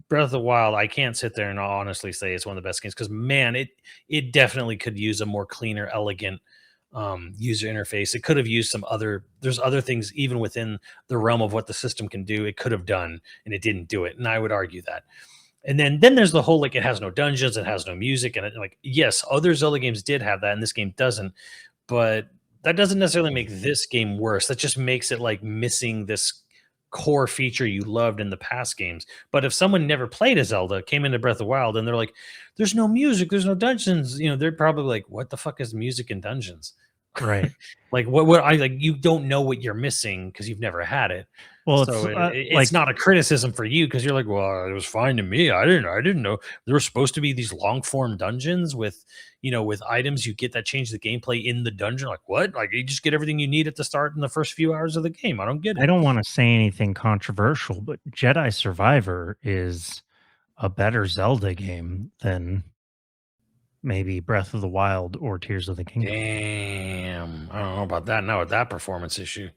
Breath of the Wild, I can't sit there and honestly say it's one of the best games because, man, it definitely could use a more cleaner, elegant user interface. It could have used there's other things even within the realm of what the system can do. It could have done, and it didn't do it. And I would argue that. And then there's the whole, like, it has no dungeons, it has no music, and yes, other Zelda games did have that, and this game doesn't. But that doesn't necessarily make this game worse. That just makes it like missing this core feature you loved in the past games. But if someone never played a Zelda, came into Breath of the Wild, and they're like, there's no music, there's no dungeons, they're probably like, what the fuck is music and dungeons? Right. Like what I like, you don't know what you're missing because you've never had it. Well, So it's not a criticism for you because you're like, well, it was fine to me. I didn't know there were supposed to be these long form dungeons with items you get that change the gameplay in the dungeon. Like, what? Like, you just get everything you need at the start in the first few hours of the game. I don't get it. I don't want to say anything controversial, but Jedi Survivor is a better Zelda game than maybe Breath of the Wild or Tears of the Kingdom. Damn, I don't know about that now with that performance issue.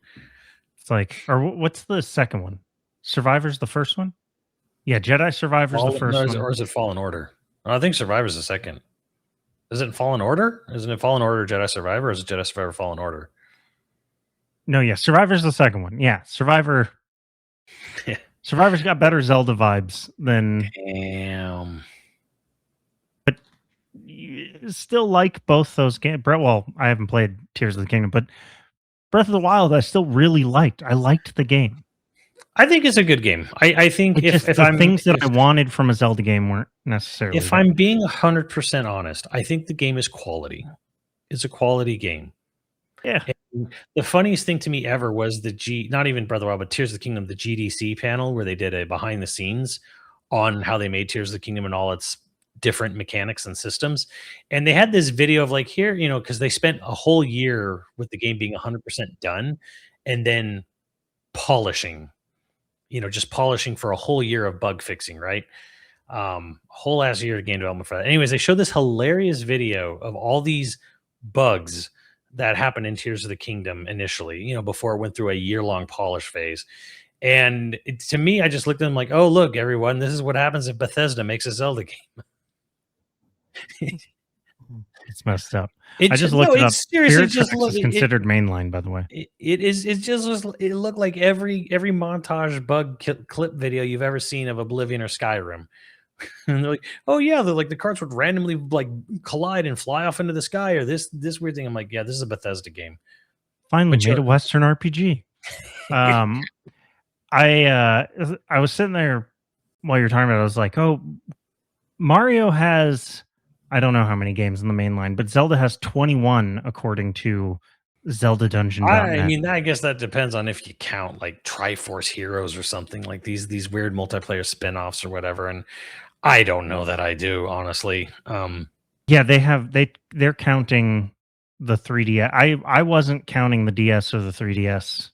It's like, or what's the second one? Survivor's the first one? Yeah, Jedi Survivor's the first one. Or is it Fallen Order? I think Survivor's the second. Is it Fallen Order? Isn't it Fallen Order Jedi Survivor, or is it Jedi Survivor Fallen Order? No, yeah, Survivor's the second one. Yeah, Survivor's got better Zelda vibes than... Damn. But you still like both those games. Well, I haven't played Tears of the Kingdom, but Breath of the Wild I still really liked. I liked the game. I think it's a good game. I think if things that I wanted from a Zelda game weren't necessarily. If I'm being 100% honest, I think the game is quality. It's a quality game. Yeah. And the funniest thing to me ever was not even Breath of the Wild, but Tears of the Kingdom, the GDC panel where they did a behind the scenes on how they made Tears of the Kingdom and all its different mechanics and systems. And they had this video of like, here, because they spent a whole year with the game being 100% done and then polishing, just polishing for a whole year of bug fixing, right? Whole ass year of game development for that. Anyways, they showed this hilarious video of all these bugs that happened in Tears of the Kingdom initially, before it went through a year-long polish phase. And to me, I just looked at them like, oh, look, everyone, this is what happens if Bethesda makes a Zelda game. It's messed up. I just looked it up. Seriously, is considered mainline, by the way. It is. It looked like every montage bug clip video you've ever seen of Oblivion or Skyrim. And they're like, oh yeah, they're like the carts would randomly like collide and fly off into the sky, or this weird thing. I'm like, yeah, this is a Bethesda game. Finally made a Western RPG. I was sitting there while you're talking about it. I was like, oh, Mario has, I don't know how many games in the main line, but Zelda has 21 according to Zelda Dungeon. I mean, I guess that depends on if you count like Triforce Heroes or something like these weird multiplayer spin-offs or whatever. And I don't know that I do, honestly. Yeah, they're counting the 3DS. I wasn't counting the DS or the 3DS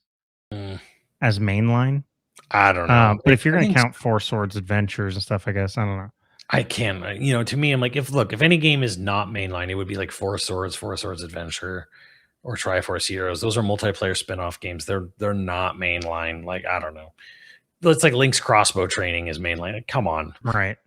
as mainline. I don't know. But if you're going to count Four Swords Adventures and stuff, I guess, I don't know. I can, to me, I'm like, if any game is not mainline, it would be like Four Swords Adventure, or Triforce Heroes. Those are multiplayer spin-off games. They're not mainline. Like, I don't know. It's like Link's Crossbow Training is mainline. Come on. Right.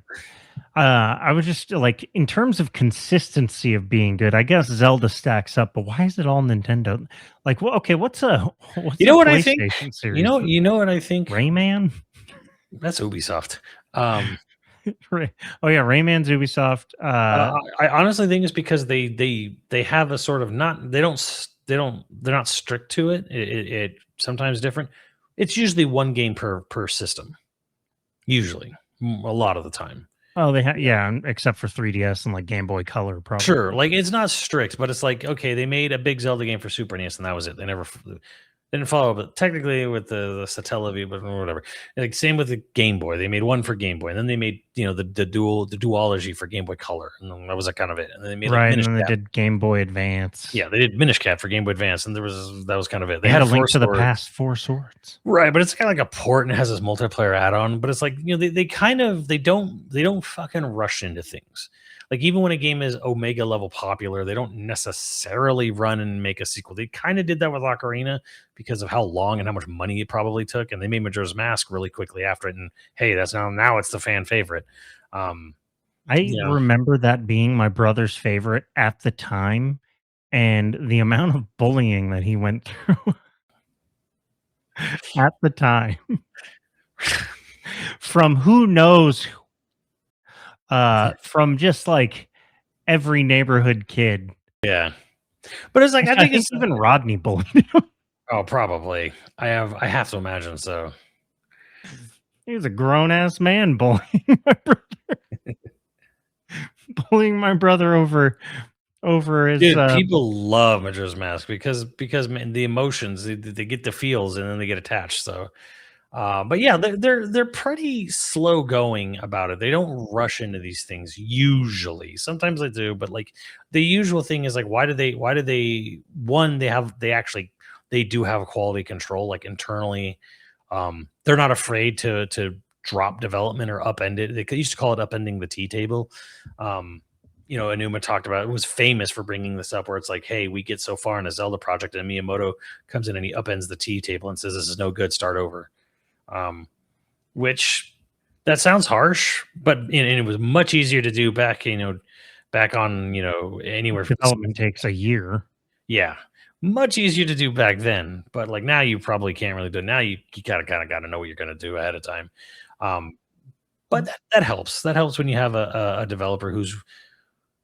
I was just like, in terms of consistency of being good, I guess Zelda stacks up, but why is it all Nintendo? Like, well, okay, what's a You what's a know what I think? PlayStation series? You know what I think? Rayman? That's Ubisoft. Um, Oh yeah, Rayman's Ubisoft. I honestly think it's because they have a sort of not they're not strict to it. It sometimes different. It's usually one game per system. Usually, a lot of the time. Oh, yeah, except for 3DS and like Game Boy Color, Sure, probably. like, it's not strict, but it's like, okay, they made a big Zelda game for Super NES, and that was it. They never didn't follow, but technically with the Satellaview, but whatever. Like, same with the Game Boy. They made one for Game Boy, and then they made, the duology for Game Boy Color, and then that was, kind of it. And then they made, like, Right, and Minish then they Cap. did Game Boy Advance Yeah, they did Minish Cap for Game Boy Advance, and that was kind of it. They and had A 4 Link to the Swords. Past, Four Swords. Right, but it's kinda like a port and it has this multiplayer add-on, but it's like, they kind of they don't fucking rush into things. Like, even when a game is Omega level popular, they don't necessarily run and make a sequel. They kinda did that with Ocarina because of how long and how much money it probably took, and they made Majora's Mask really quickly after it, and, hey, that's now it's the fan favorite. Um, I you know remember that being my brother's favorite at the time, and the amount of bullying that he went through at the time from who knows, from just like every neighborhood kid. Yeah. But it's like, I I think think it's even Rodney bullied him. oh, probably. I have to imagine so. He was a grown ass man bullying bullying my brother over his Dude, people love Majora's Mask because man, the emotions they get the feels and then they get attached. So, but yeah, they're pretty slow going about it. They don't rush into these things usually. Sometimes they do, but like the usual thing is like, why do they one they do have a quality control like internally. They're not afraid to drop development or upend it. They used to call it upending the tea table. Um, Enuma talked about it was famous for bringing this up, where it's like, hey, we get so far in a Zelda project, and Miyamoto comes in and he upends the tea table and says, "This is no good. Start over." Um, which that sounds harsh, but and it was much easier to do back, back on, anywhere from development takes a year. yeah, much easier to do back then. But like now, you probably can't really do it. Now you kind of got to know what you're going to do ahead of time. Um, but that helps. That helps when you have a developer who's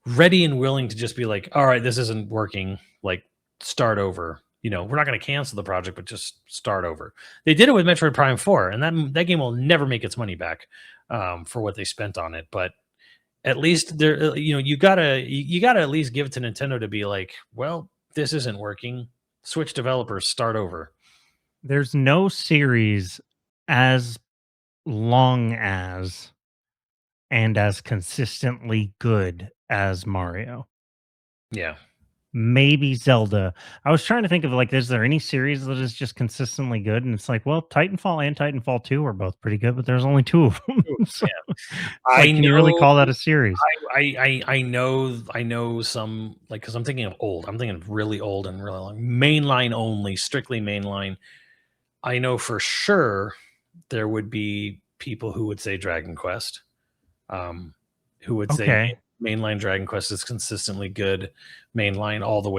ready and willing to just be like, all right, this isn't working. Like, start over. We're not going to cancel the project, but just start over. They did it with Metroid Prime 4, and that game will never make its money back for what they spent on it. But at least there, you gotta at least give it to Nintendo to be like, well, this isn't working. Switch developers, start over. There's no series as long as and as consistently good as Mario. Yeah. Maybe Zelda. I was trying to think of like, is there any series that is just consistently good? And it's like, well, Titanfall and Titanfall 2 are both pretty good, but there's only two of them. So Yeah. it's I like, can you really know call that a series? I know some, like, because I'm thinking of old. I'm thinking of really old and really long. Mainline only, strictly mainline. I know for sure there would be people who would say Dragon Quest, who would say Okay. mainline Dragon Quest is consistently good, mainline all the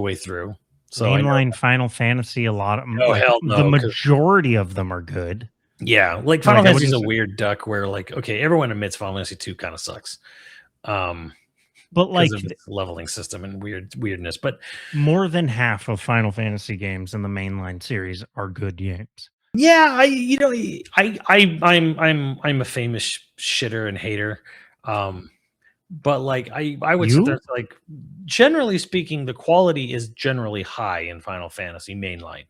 way through. So I know. Mainline Final Fantasy, a lot of them, Oh, like hell the no, 'cause majority of them are good. yeah, like, Final Like I Fantasy is wouldn't a say, weird duck where, like, okay, everyone admits Final Fantasy 2 kinda sucks, um, but because like of its leveling system and weirdness, but more than half of Final Fantasy games in the mainline series are good games. yeah, I'm a famous shitter and hater, um, but, like, I would sit there and You? say, like, generally speaking, the quality is generally high in Final Fantasy mainline.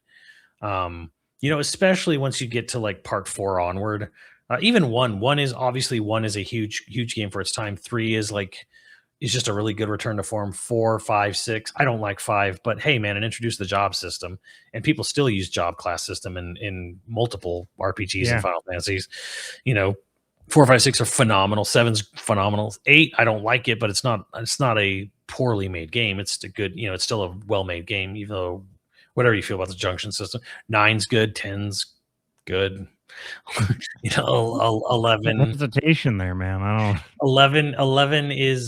Especially once you get to like part 4 onward. Even one is a huge game for its time. 3 is just a really good return to form. 4, 5, 6. I don't like 5, but hey, man, it introduced the job system, and people still use job class system in multiple RPGs and Yeah. Final Fantasies. You know, 4, 5, 6 are phenomenal. 7's phenomenal. 8, I don't like it, but it's not a poorly made game. It's a good, it's still a well made game, even though whatever you feel about the junction system. 9's good, 10's good. You know, 11, hesitation there, man. I don't. 11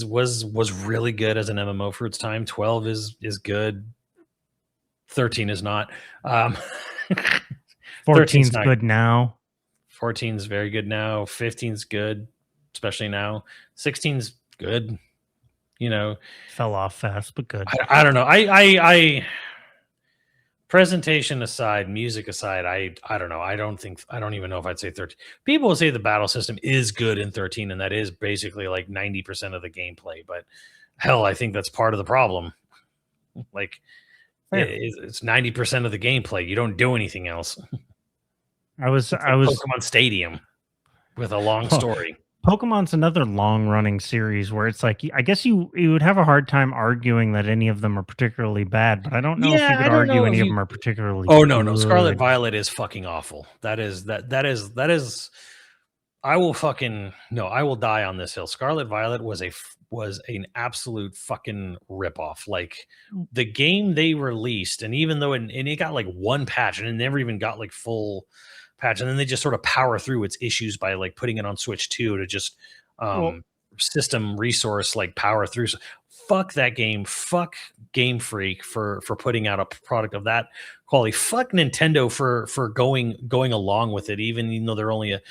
was really good as an MMO for its time. 12 is good. 13 is not. Um, 13's 14's not. good now. 14's very good now. 15's good, especially now. 16's good. You know, Fell off fast, but good. I don't know. I presentation aside, music aside, I don't know. I don't even know if I'd say 13. People will say the battle system is good in 13, and that is basically like 90% of the gameplay. But hell, I think that's part of the problem. Like it's 90% of the gameplay. You don't do anything else. I was It's like Pokemon Stadium with a long story. Pokemon's another long-running series where it's like I guess you would have a hard time arguing that any of them are particularly bad, but I don't know if you Yeah, could I don't argue know if any of you. them are particularly Oh no, Scarlet good. Violet is fucking awful. That is. I will fucking no. I will die on this hill. Scarlet Violet was an absolute fucking ripoff. Like the game they released, and even though it got like one patch, and it never even got like full patch, and then they just sort of power through its issues by like putting it on Switch 2 to just Well, system resource like power through. So, fuck that game. Fuck Game Freak for putting out a product of that quality. Fuck Nintendo for going along with it, even though they're only a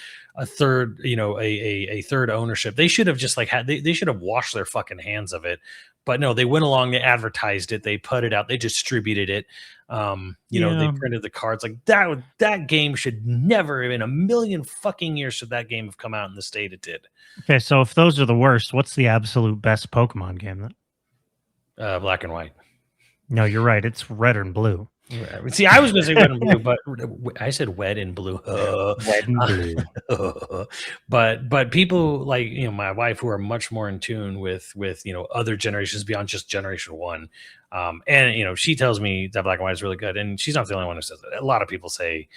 third, a third ownership. They should have just like they should have washed their fucking hands of it. But no, they went along, they advertised it, they put it out, they distributed it. They printed the cards. Like that game should never in a million fucking years should that game have come out in the state it did. okay, so if those are the worst, what's the absolute best Pokemon game then? Black and white. No, you're right. It's red and blue. See, I was going to say red and blue, but I said wet and blue. Red and blue. but people like my wife who are much more in tune with other generations beyond just generation one, and she tells me that black and white is really good, and she's not the only one who says it. A lot of people say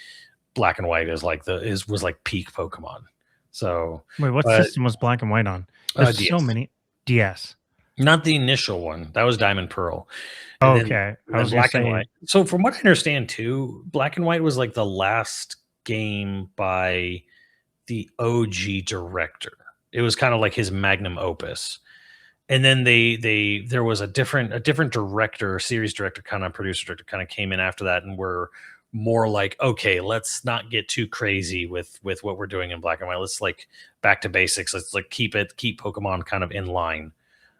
black and white is like was like peak Pokemon. So wait, what system was black and white on? There's so many. DS. Not the initial one. That was Diamond Pearl. Okay. I was black and white. So from what I understand too, black and white was like the last game by the OG director. It was kind of like his magnum opus. And then there was a different director, series director, kind of producer director kind of came in after that and were more like, okay, let's not get too crazy with what we're doing in black and white. Let's like back to basics. Let's like keep Pokemon kind of in line.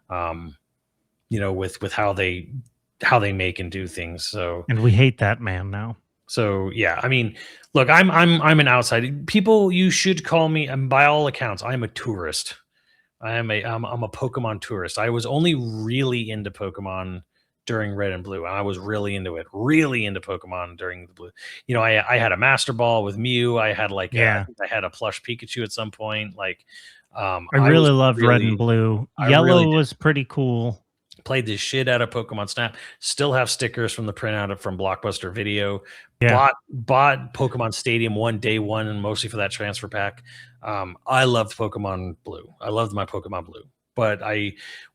With how they make and do things. So, and we hate that man now. So yeah, I mean, look, I'm an outsider. People, you should call me, and by all accounts, I'm a tourist. I'm a Pokemon tourist. I was only really into Pokemon during Red and Blue, and I was really into Pokemon during the Blue. I had a Master Ball with Mew. I had I had a plush Pikachu at some point. Like, I really loved Red and Blue. Yellow was pretty cool. Played the shit out of Pokemon Snap. Still have stickers from the printout from Blockbuster Video. Yeah. Bought Pokemon Stadium day one, and mostly for that transfer pack. I loved Pokemon Blue. I loved my Pokemon Blue. But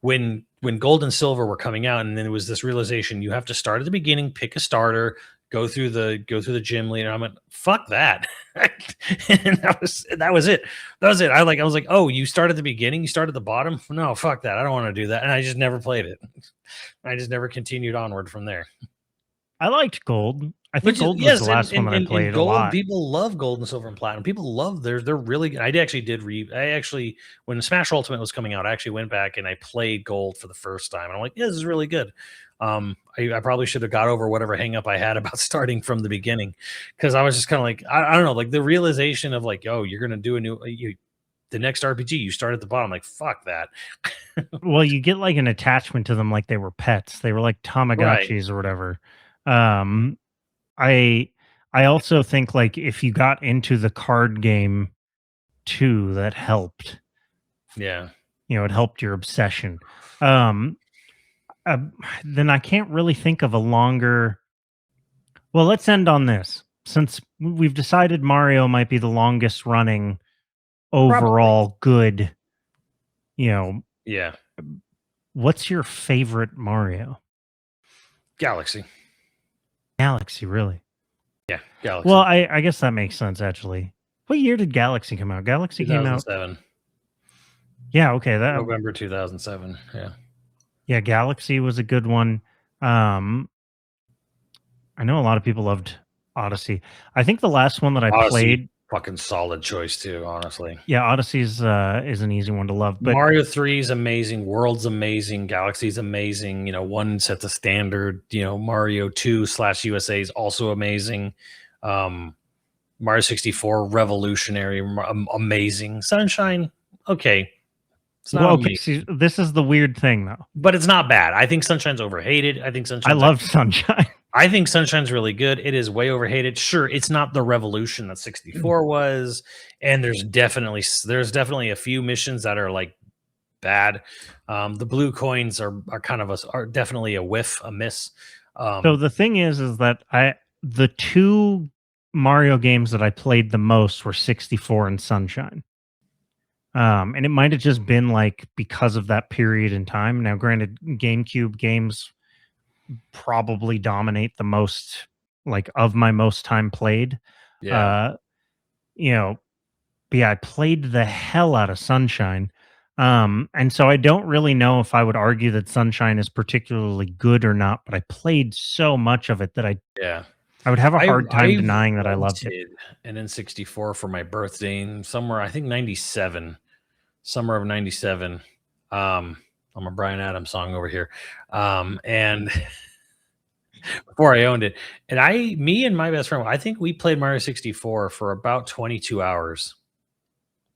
when Gold and Silver were coming out, and then there was this realization you have to start at the beginning, pick a starter, go through the gym leader. I went, fuck that. And that was it. That was it. I was like, oh, you start at the beginning, you start at the bottom. No, fuck that. I don't want to do that. And I just never played it. I just never continued onward from there. I liked Gold. I think Gold was the last one that I played Gold, a lot. People love Gold and Silver and Platinum. People love they're really good. I actually when Smash Ultimate was coming out, I actually went back and I played Gold for the first time. And I'm like, yeah, this is really good. I probably should have got over whatever hang up I had about starting from the beginning, because I was just kind of like, I don't know, like the realization of like, oh, you're gonna do the next RPG, you start at the bottom. Like, fuck that. Well, you get like an attachment to them, like they were pets. They were like Tamagotchis or whatever. I also think like if you got into the card game too, that helped. Yeah. It helped your obsession. Then I can't really think of a longer. Well, let's end on this. Since we've decided Mario might be the longest running overall good, Yeah. What's your favorite Mario? Galaxy, really? Yeah, Galaxy. Well, I guess that makes sense, actually. What year did Galaxy come out? Galaxy came out. 2007. Yeah, okay. That November 2007. Yeah. Yeah, Galaxy was a good one. Um, I know a lot of people loved Odyssey. I think the last one that I Odyssey, played, fucking solid choice too, honestly. yeah, Odyssey's is an easy one to love, but Mario 3 is amazing, World's amazing, Galaxy's amazing, you know, 1 sets a standard, you know, Mario 2/USA is also amazing. Um, Mario 64, revolutionary, amazing. Sunshine, okay. It's not well, okay. amazing, See, this is the weird thing, though. but it's not bad. I think Sunshine's overhated. I loved Sunshine. I think Sunshine's really good. It is way overhated. Sure, it's not the revolution that 64 was, and there's definitely a few missions that are like bad. The blue coins are kind of are definitely a whiff, a miss. So Um, the thing is that the two Mario games that I played the most were 64 and Sunshine. And it might have just been like because of that period in time. Now, granted, GameCube games probably dominate the most, like of my most time played. yeah, Uh, you know, but yeah, I played the hell out of Sunshine. And so I don't really know if I would argue that Sunshine is particularly good or not, but I played so much of it that yeah. I would have a I hard time I denying that I loved it. rented an N64 for my birthday in somewhere, I think 97, summer of 97. I'm a Brian Adams song over here. And before I owned it, and me and my best friend, I think we played Mario 64 for about 22 hours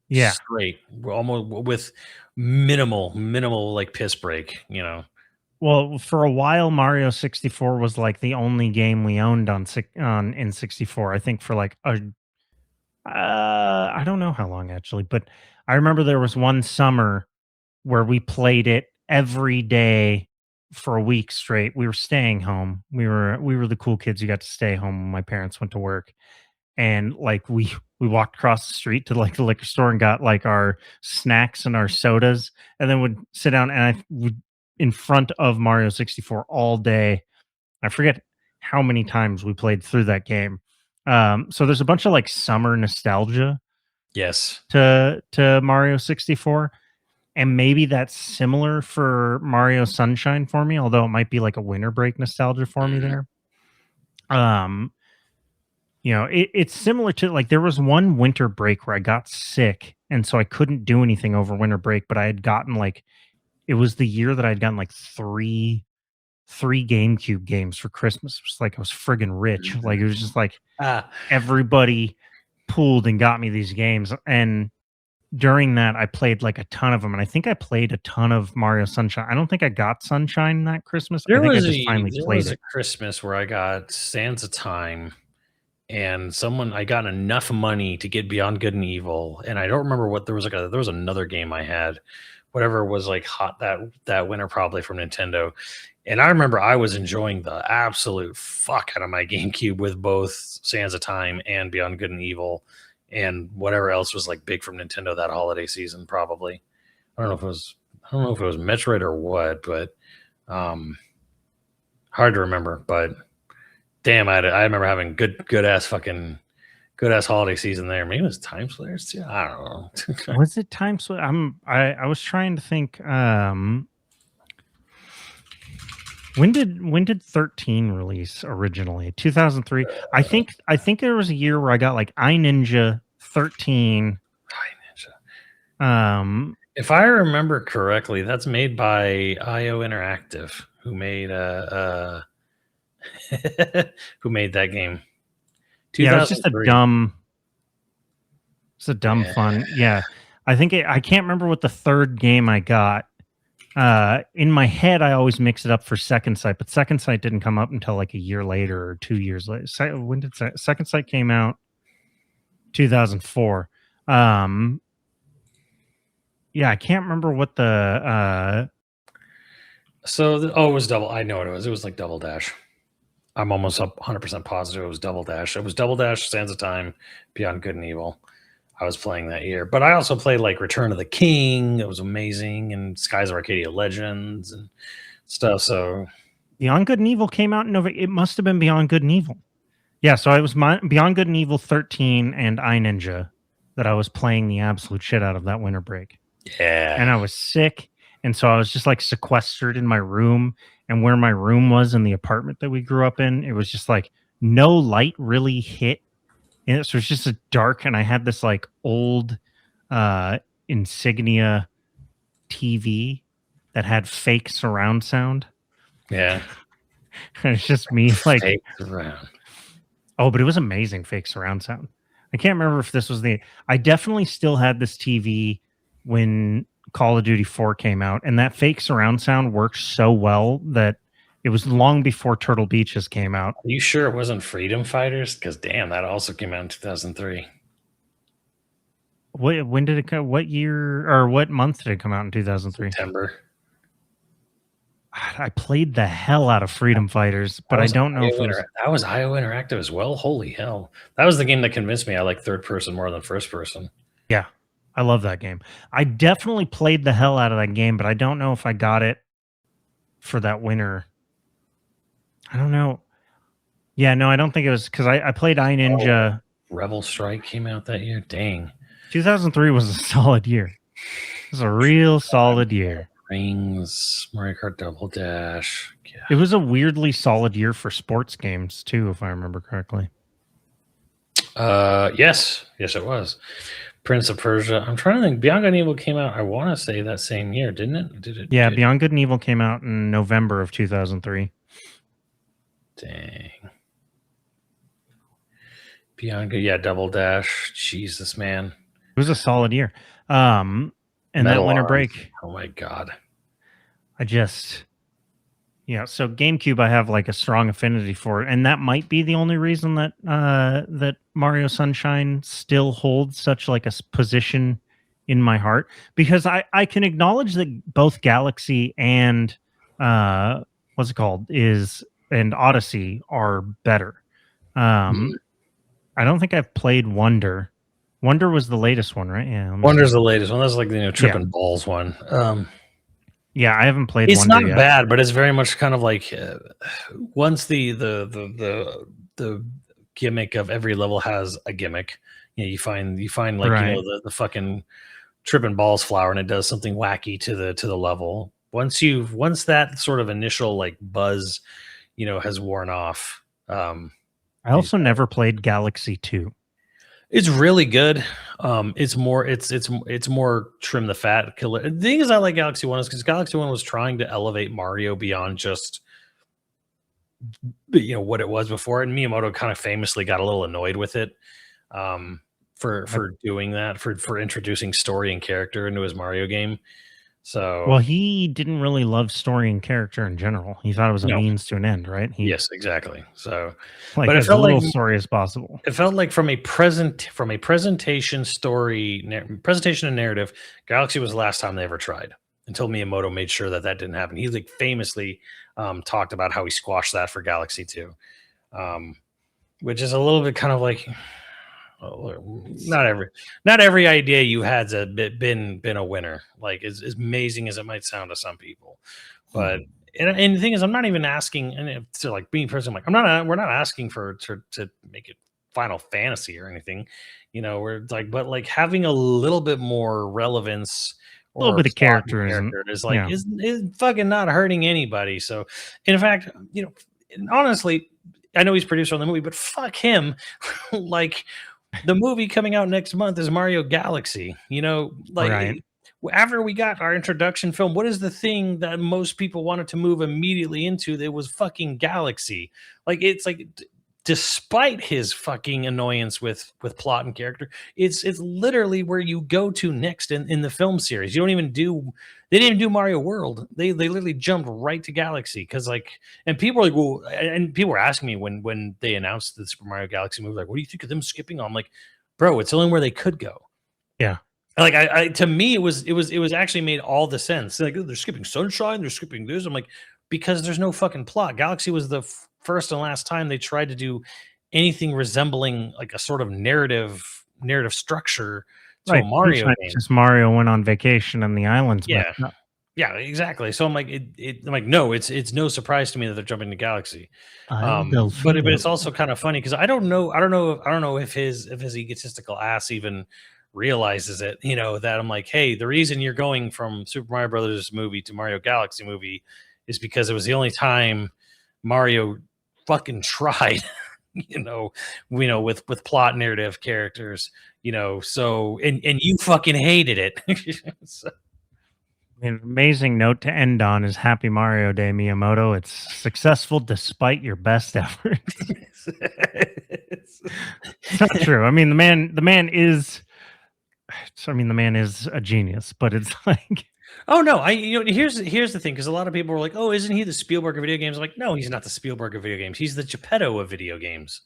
Yeah. straight, almost with minimal like piss break, you know. Well, for a while, Mario 64 was like the only game we owned on N64. I think for like I don't know how long actually, but I remember there was one summer where we played it every day for a week straight. We were staying home. We were the cool kids who got to stay home when my parents went to work. And like we walked across the street to like the liquor store and got like our snacks and our sodas, and then would sit down and I would in front of Mario 64 all day. I forget how many times we played through that game. So there's a bunch of like summer nostalgia Yes. to Mario 64, and maybe that's similar for Mario Sunshine for me, although it might be like a winter break nostalgia for me Mhm. there. Um, it's similar to like there was one winter break where I got sick, and so I couldn't do anything over winter break, but I had gotten like it was the year that I'd gotten like three GameCube games for Christmas. It was like I was friggin' rich. Like it was just like Ah, everybody pooled and got me these games. And during that, I played like a ton of them. And I think I played a ton of Mario Sunshine. I don't think I got Sunshine that Christmas. I there think I was just a finally there played was a it. Christmas where I got Sands of Time, and I got enough money to get Beyond Good and Evil, and I don't remember what there was another game I had, whatever was like hot that winter probably from Nintendo. And I remember I was enjoying the absolute fuck out of my GameCube with both Sands of Time and Beyond Good and Evil, and whatever else was like big from Nintendo that holiday season. Probably, I don't know if it was Metroid or what, but um, hard to remember. But damn, I remember having good ass holiday season there. Maybe it was Time Slayers too. I don't know. Was it Time Sw I was trying to think, when did 13 release originally? 2003. I think there was a year where I got like iNinja 13. Um, If I remember correctly, that's made by IO Interactive, who made who made that game. yeah, it was just 2003. a dumb Yeah. fun. Yeah. I can't remember what the third game I got. In my head, I always mix it up for Second Sight, but Second Sight didn't come up until like a year later or 2 years later. When did Second Sight came out? 2004. Yeah, I can't remember what the It was double. I know what it was. It was like Double Dash. I'm almost up 100% positive it was Double Dash. It was Double Dash, Sands of Time, Beyond Good and Evil. I was playing that year, but I also played like Return of the King. It was amazing, and Skies of Arcadia Legends and stuff. So Beyond Good and Evil came out in November. It must have been Beyond Good and Evil. Yeah, so it was Beyond Good and Evil 13 and iNinja. that I was playing the absolute shit out of that winter break. Yeah. And I was sick. And so I was just like sequestered in my room. And where my room was in the apartment that we grew up in, it was just like no light really hit. And so it was just a dark. And I had this like old Insignia TV that had fake surround sound. Yeah. And it's just me like, Fake around. oh, but it was amazing fake surround sound. I can't remember if this was I definitely still had this TV when Call of Duty 4 came out, and that fake surround sound worked so well that it was long before Turtle Beaches came out. Are you sure it wasn't Freedom Fighters? Because damn, that also came out in 2003. When did it come? What year or what month did it come out in 2003? September. I played the hell out of Freedom Fighters, but I don't know if it was... That was IO Interactive as well. Holy hell. That was the game that convinced me I like third person more than first person. Yeah, I love that game. I definitely played the hell out of that game, but I don't know if I got it for that winter. I don't know. Yeah, no, I don't think it was because I played iNinja. Rebel Strike came out that year. Dang. 2003 was a solid year. It was a real solid year. Rings, Mario Kart Double Dash. Yeah. It was a weirdly solid year for sports games too, if I remember correctly. Yes, it was. Prince of Persia. I'm trying to think. Beyond Good and Evil came out, I want to say that same year, didn't it? Did it? Yeah, Beyond Good and Evil came out in November of 2003. Dang. Beyond Good, yeah, Double Dash. Jesus, man. It was a solid year. And Metal that winter Arms. Break. Oh my god. So GameCube I have like a strong affinity for it. And that might be the only reason that that Mario Sunshine still holds such like a position in my heart. Because I can acknowledge that both Galaxy and what's it called? And Odyssey are better. I don't think I've played Wonder. Wonder was the latest one, right? Yeah. Wonder's the latest one. That's like the tripping balls one. Yeah, I haven't played. It's Wonder not bad, but it's very much kind of like once the gimmick of every level has a gimmick. You find like right. the fucking tripping balls flower, and it does something wacky to the level. Once that sort of initial like buzz, has worn off. I also never played Galaxy 2. It's really good. It's more trim the fat killer. The thing is, I like Galaxy 1 is because Galaxy 1 was trying to elevate Mario beyond just what it was before, and Miyamoto kind of famously got a little annoyed with it for doing that, for introducing story and character into his Mario game. So, well, he didn't really love story and character in general. He thought it was a means to an end, right? Yes, exactly. So, like but it felt little story as possible. It felt like from a presentation and narrative, Galaxy was the last time they ever tried. Until Miyamoto made sure that didn't happen. He like famously talked about how he squashed that for Galaxy 2, which is a little bit kind of like. Not every idea you had's been a winner. Like as amazing as it might sound to some people, but and the thing is, I'm not even asking. And to like being person, like we're not asking to make it Final Fantasy or anything. We're like, but like having a little bit more relevance, a little bit of character is like is fucking not hurting anybody. So, in fact, honestly, I know he's producer on the movie, but fuck him, like. The movie coming out next month is Mario Galaxy. Right. After we got our introduction film, what is the thing that most people wanted to move immediately into? That was fucking Galaxy. Like it's like, despite his fucking annoyance with plot and character, it's literally where you go to next in the film series. They didn't even do Mario World. They literally jumped right to Galaxy because and people are like, well, and people were asking me when they announced the Super Mario Galaxy movie, like, what do you think of them skipping? I'm like, bro, it's only where they could go. Yeah. Like I to me, it was actually made all the sense. Like they're skipping Sunshine, they're skipping this. I'm like, because there's no fucking plot. Galaxy was the first and last time they tried to do anything resembling like a sort of narrative structure to a Mario game. Just Mario went on vacation on the islands. Yeah, exactly. So I'm like, I'm like, no, it's no surprise to me that they're jumping to Galaxy. But it's also kind of funny because I don't know if his egotistical ass even realizes it, that I'm like, hey, the reason you're going from Super Mario Brothers movie to Mario Galaxy movie is because it was the only time Mario fucking tried, with plot narrative characters, so and you fucking hated it. So, An amazing note to end on is Happy Mario Day, Miyamoto. It's successful despite your best efforts. It's not true. I mean, the man is a genius, but it's like, oh no, here's the thing, because a lot of people were like, oh, isn't he the Spielberg of video games? I'm like, no, he's not the Spielberg of video games. He's the Geppetto of video games.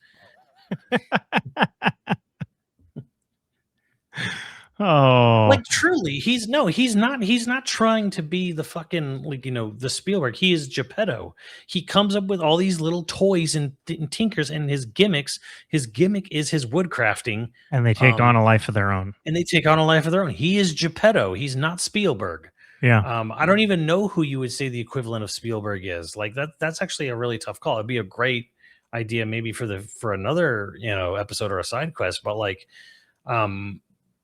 oh, Like truly, he's not trying to be the fucking, like, the Spielberg. He is Geppetto. He comes up with all these little toys and tinkers, and his gimmick is his woodcrafting. and they take on a life of their own. And they take on a life of their own. He is Geppetto. He's not Spielberg. Yeah. I don't even know who you would say the equivalent of Spielberg is. Like that's actually a really tough call. It'd be a great idea maybe for another, episode or a side quest, but like,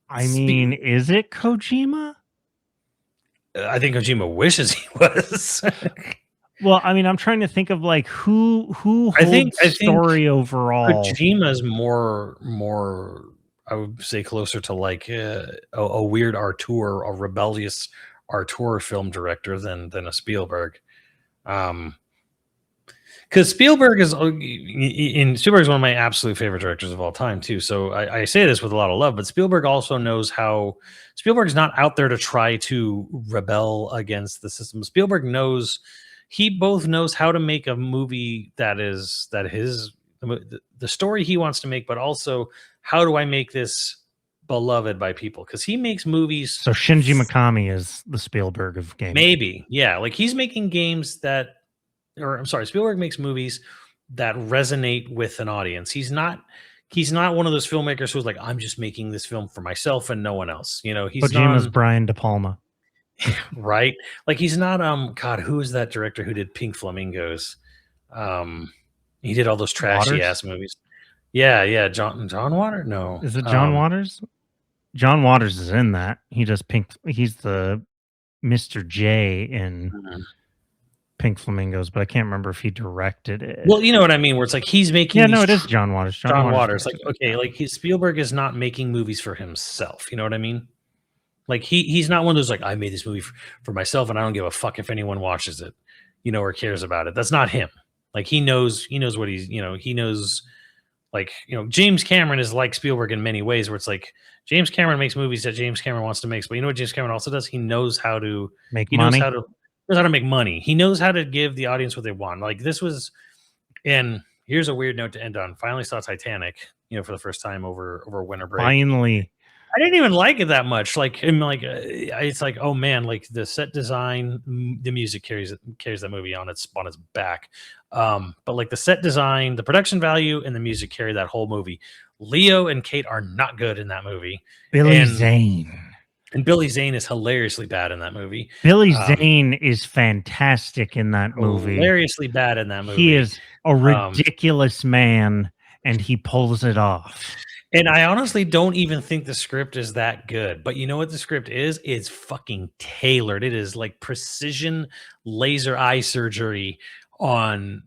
I mean, is it Kojima? I think Kojima wishes he was. Well, I mean, I'm trying to think of like who holds I think story overall. Kojima's more I would say closer to like a weird auteur, a rebellious auteur film director than a Spielberg. Because Spielberg is one of my absolute favorite directors of all time too. So I say this with a lot of love, but Spielberg also knows how. Spielberg's not out there to try to rebel against the system. He both knows how to make a movie the story he wants to make, but also how do I make this beloved by people? Because he makes movies. So Shinji Mikami is the Spielberg of games. Maybe, yeah. Like he's making games Spielberg makes movies that resonate with an audience. He's not one of those filmmakers who's like, I'm just making this film for myself and no one else. He's Kojima's Brian De Palma. Right? Like he's not God, who is that director who did Pink Flamingos? He did all those trashy ass movies. Yeah, John Waters? No. Is it John Waters? John Waters is in that. He's the Mr. J in Pink Flamingos, but I can't remember if he directed it. Well, you know what I mean, where it's like he's making it is John Waters. John Waters. Like, okay, like Spielberg is not making movies for himself. You know what I mean? Like he's not one of those like, I made this movie for myself and I don't give a fuck if anyone watches it, or cares about it. That's not him. Like he knows what he knows. Like, James Cameron is like Spielberg in many ways, where it's like James Cameron makes movies that James Cameron wants to make. But you know what James Cameron also does? He knows how to make money. Knows how to make money. He knows how to give the audience what they want. Like this was, and here's a weird note to end on. Finally saw Titanic, for the first time over winter break. Finally. I didn't even like it that much. Like, it's like, oh man, like the set design, the music carries that movie on its back. But like the set design, the production value, and the music carry that whole movie. Leo and Kate are not good in that movie. Billy Zane. And Billy Zane is hilariously bad in that movie. Billy Zane is fantastic in that movie. Hilariously bad in that movie. He is a ridiculous man, and he pulls it off. And I honestly don't even think the script is that good. But you know what the script is? It's fucking tailored. It is like precision laser eye surgery on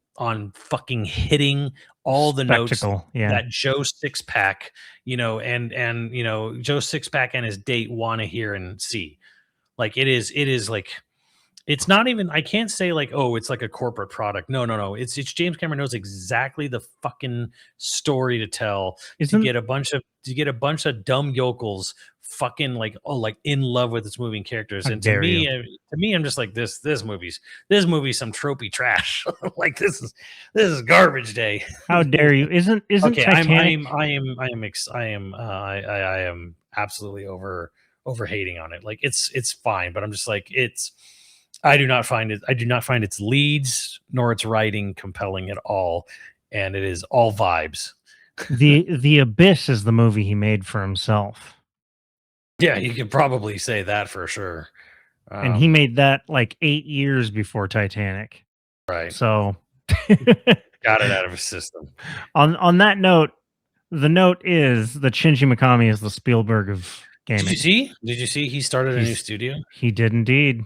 fucking hitting all the notes that Joe Sixpack, and Joe Sixpack and his date want to hear and see. Like it is like, it's not even, I can't say like, oh, it's like a corporate product. No. It's James Cameron knows exactly the fucking story to tell to get a bunch of dumb yokels fucking like in love with its moving characters. And to me, I'm just like, this movie's some tropey trash. Like this is garbage day. How dare you? Isn't okay? Titanic... I am absolutely over hating on it. Like it's fine, but I'm just like I do not find its leads nor its writing compelling at all, and it is all vibes. The Abyss is the movie he made for himself. Yeah, you could probably say that for sure. And he made that like 8 years before Titanic. Right. So got it out of his system. On that note, the note is that Shinji Mikami is the Spielberg of gaming. Did you see he started a new studio? He did indeed.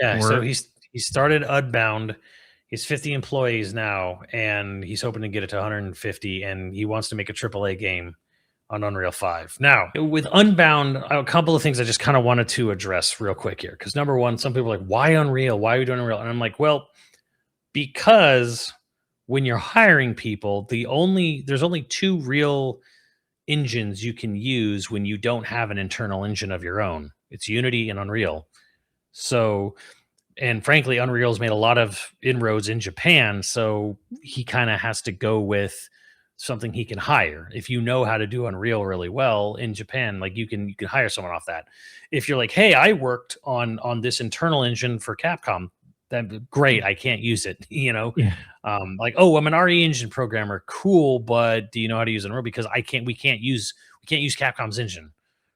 Yeah, so We're he started Unbound. He's 50 employees now, and he's hoping to get it to 150, and he wants to make a AAA game on Unreal 5. Now, with Unbound, a couple of things I just kind of wanted to address real quick here. Because number one, some people are like, why Unreal? Why are we doing Unreal? And I'm like, well, because when you're hiring people, there's only two real engines you can use when you don't have an internal engine of your own. It's Unity and Unreal. So, and frankly, Unreal's made a lot of inroads in Japan, so he kind of has to go with something he can hire. If you know how to do Unreal really well in Japan, like you can hire someone off that. If you're like, hey, I worked on this internal engine for Capcom, that great, I can't use it, you know. yeah, Like, oh, I'm an RE engine programmer, cool, but do you know how to use Unreal? Because we can't use Capcom's engine.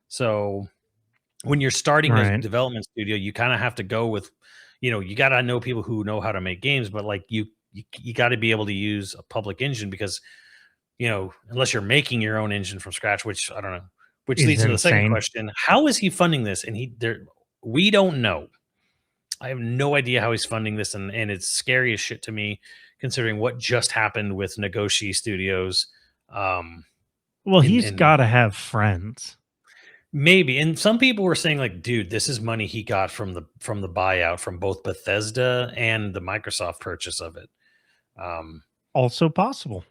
So when you're starting a right. development studio, you kind of have to go with, you got to know people who know how to make games, but like you got to be able to use a public engine because, unless you're making your own engine from scratch, which I don't know, which Is leads to the second insane. question. How is he funding this? And we don't know. I have no idea how he's funding this. And it's scary as shit to me considering what just happened with Nagoshi Studios. Well, he's In got to have friends. Maybe. And some people were saying like, dude, this is money he got from the buyout from both Bethesda and the Microsoft purchase of it. Also possible.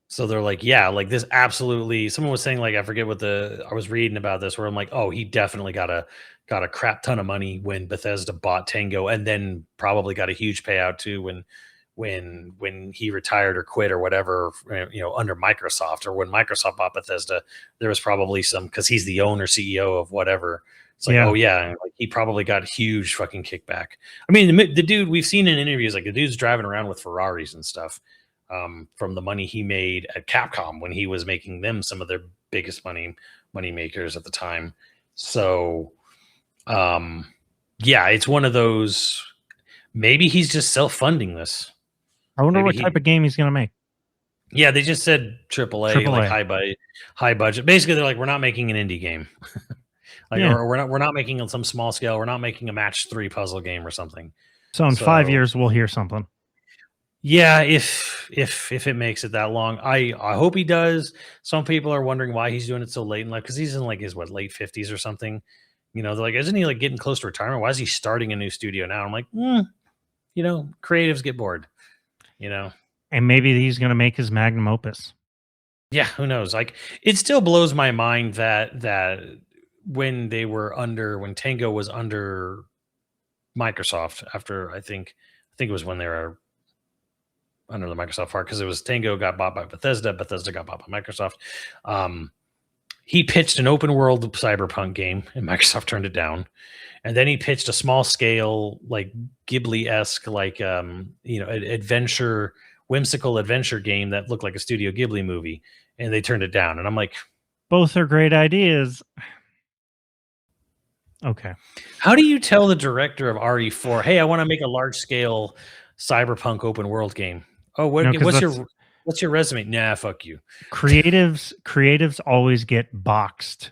So they're like, yeah, like this absolutely. Someone was saying like, I forget I was reading about this where I'm like, oh, he definitely got a crap ton of money when Bethesda bought Tango, and then probably got a huge payout too when he retired or quit or whatever, under Microsoft, or when Microsoft bought Bethesda, there was probably some, because he's the owner CEO of whatever. It's like, Yeah. oh yeah, like he probably got huge fucking kickback. I mean, the dude we've seen in interviews, like the dude's driving around with Ferraris and stuff, from the money he made at Capcom when he was making them some of their biggest money makers at the time. So, yeah, it's one of those. Maybe he's just self funding this. I wonder Maybe what type of game he's going to make. Yeah, they just said AAA, like AAA. high budget. Basically, they're like, we're not making an indie game, like, Yeah. or we're not making on some small scale. We're not making a match 3 puzzle game or something. So in 5 So years, we'll hear something. yeah, if it makes it that long, I hope he does. Some people are wondering why he's doing it so late in life, because he's in like his late 50s or something. They're like, isn't he like getting close to retirement? Why is he starting a new studio now? I'm like, creatives get bored. And maybe he's going to make his magnum opus. Yeah, who knows? Like, it still blows my mind that when Tango was under Microsoft, after I think it was when they were under the Microsoft part, because it was Tango got bought by Bethesda got bought by Microsoft. He pitched an open world cyberpunk game, and Microsoft turned it down. And then he pitched a small scale, like Ghibli-esque, like adventure, whimsical adventure game that looked like a Studio Ghibli movie, and they turned it down. And I'm like, both are great ideas. Okay. How do you tell the director of RE4, hey, I want to make a large scale cyberpunk open world game? Oh, what's your resume? Nah, fuck you. Creatives always get boxed.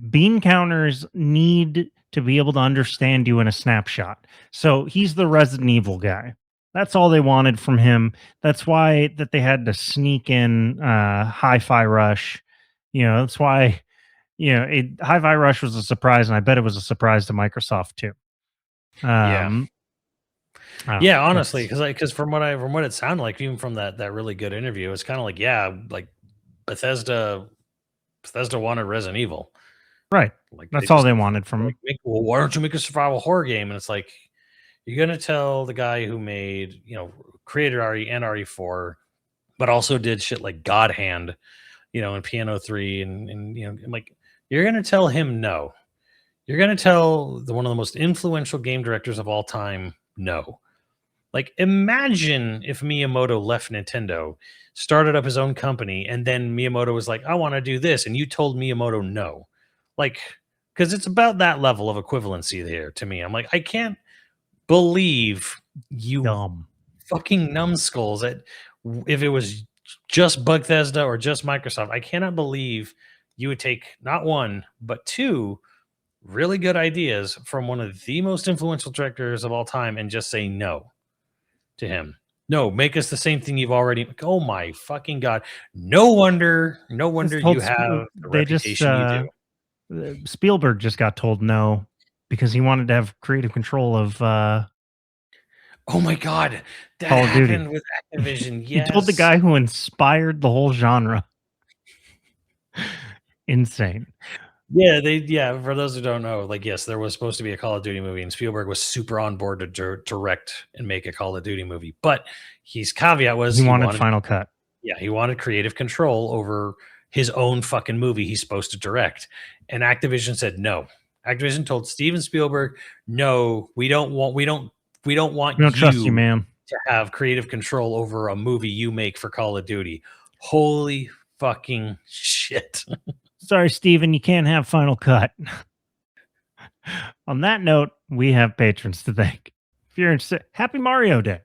Bean counters need to be able to understand you in a snapshot. So he's the Resident Evil guy. That's all they wanted from him. That's why that they had to sneak in Hi-Fi Rush. That's why Hi-Fi Rush was a surprise, and I bet it was a surprise to Microsoft too. Yeah, honestly, because from what it sounded like, even from that really good interview, it's kind of like, yeah, like Bethesda wanted Resident Evil, right? Like that's all they wanted from him. Well, why don't you make a survival horror game? And it's like, you're gonna tell the guy who made, created RE and RE4, but also did shit like God Hand, and Piano 3, and like, you're gonna tell him no. You're gonna tell one of the most influential game directors of all time no. Like, imagine if Miyamoto left Nintendo, started up his own company, and then Miyamoto was like, I want to do this, and you told Miyamoto no. Like, because it's about that level of equivalency there to me. I'm like, I can't believe you Dumb. fucking numbskulls that if it was just Bethesda or just Microsoft, I cannot believe you would take not one but two really good ideas from one of the most influential directors of all time and just say no to him. No, make us the same thing you've already. Oh my fucking god! No wonder you have the reputation you do. Spielberg just got told no because he wanted to have creative control of Oh my god, that Call of Duty. happened with Activision. He told the Yes. guy who inspired the whole genre. Insane. Yeah, for those who don't know, like, yes, there was supposed to be a Call of Duty movie, and Spielberg was super on board to direct and make a Call of Duty movie. But his caveat was He wanted Final Cut. Yeah, he wanted creative control over his own fucking movie he's supposed to direct. And Activision said no. Activision told Steven Spielberg, no, we don't want We don't you trust you, ma'am. to have creative control over a movie you make for Call of Duty. Holy fucking shit. Sorry, Steven, you can't have Final Cut. On that note, we have patrons to thank. If you're interested, Happy Mario Day.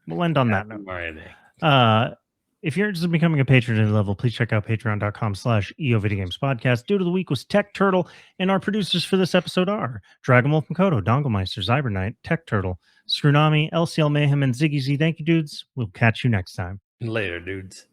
We'll end on that note. Mario Day. If you're interested in becoming a patron at any level, please check out patreon.com/YoVideogames podcast. Due to the week was Tech Turtle, and our producers for this episode are Dragon Wolf Makoto, Donglemeister, Zybernite, Tech Turtle, Scrunami, LCL Mayhem, and Ziggy Z. Thank you, dudes. We'll catch you next time. Later, dudes.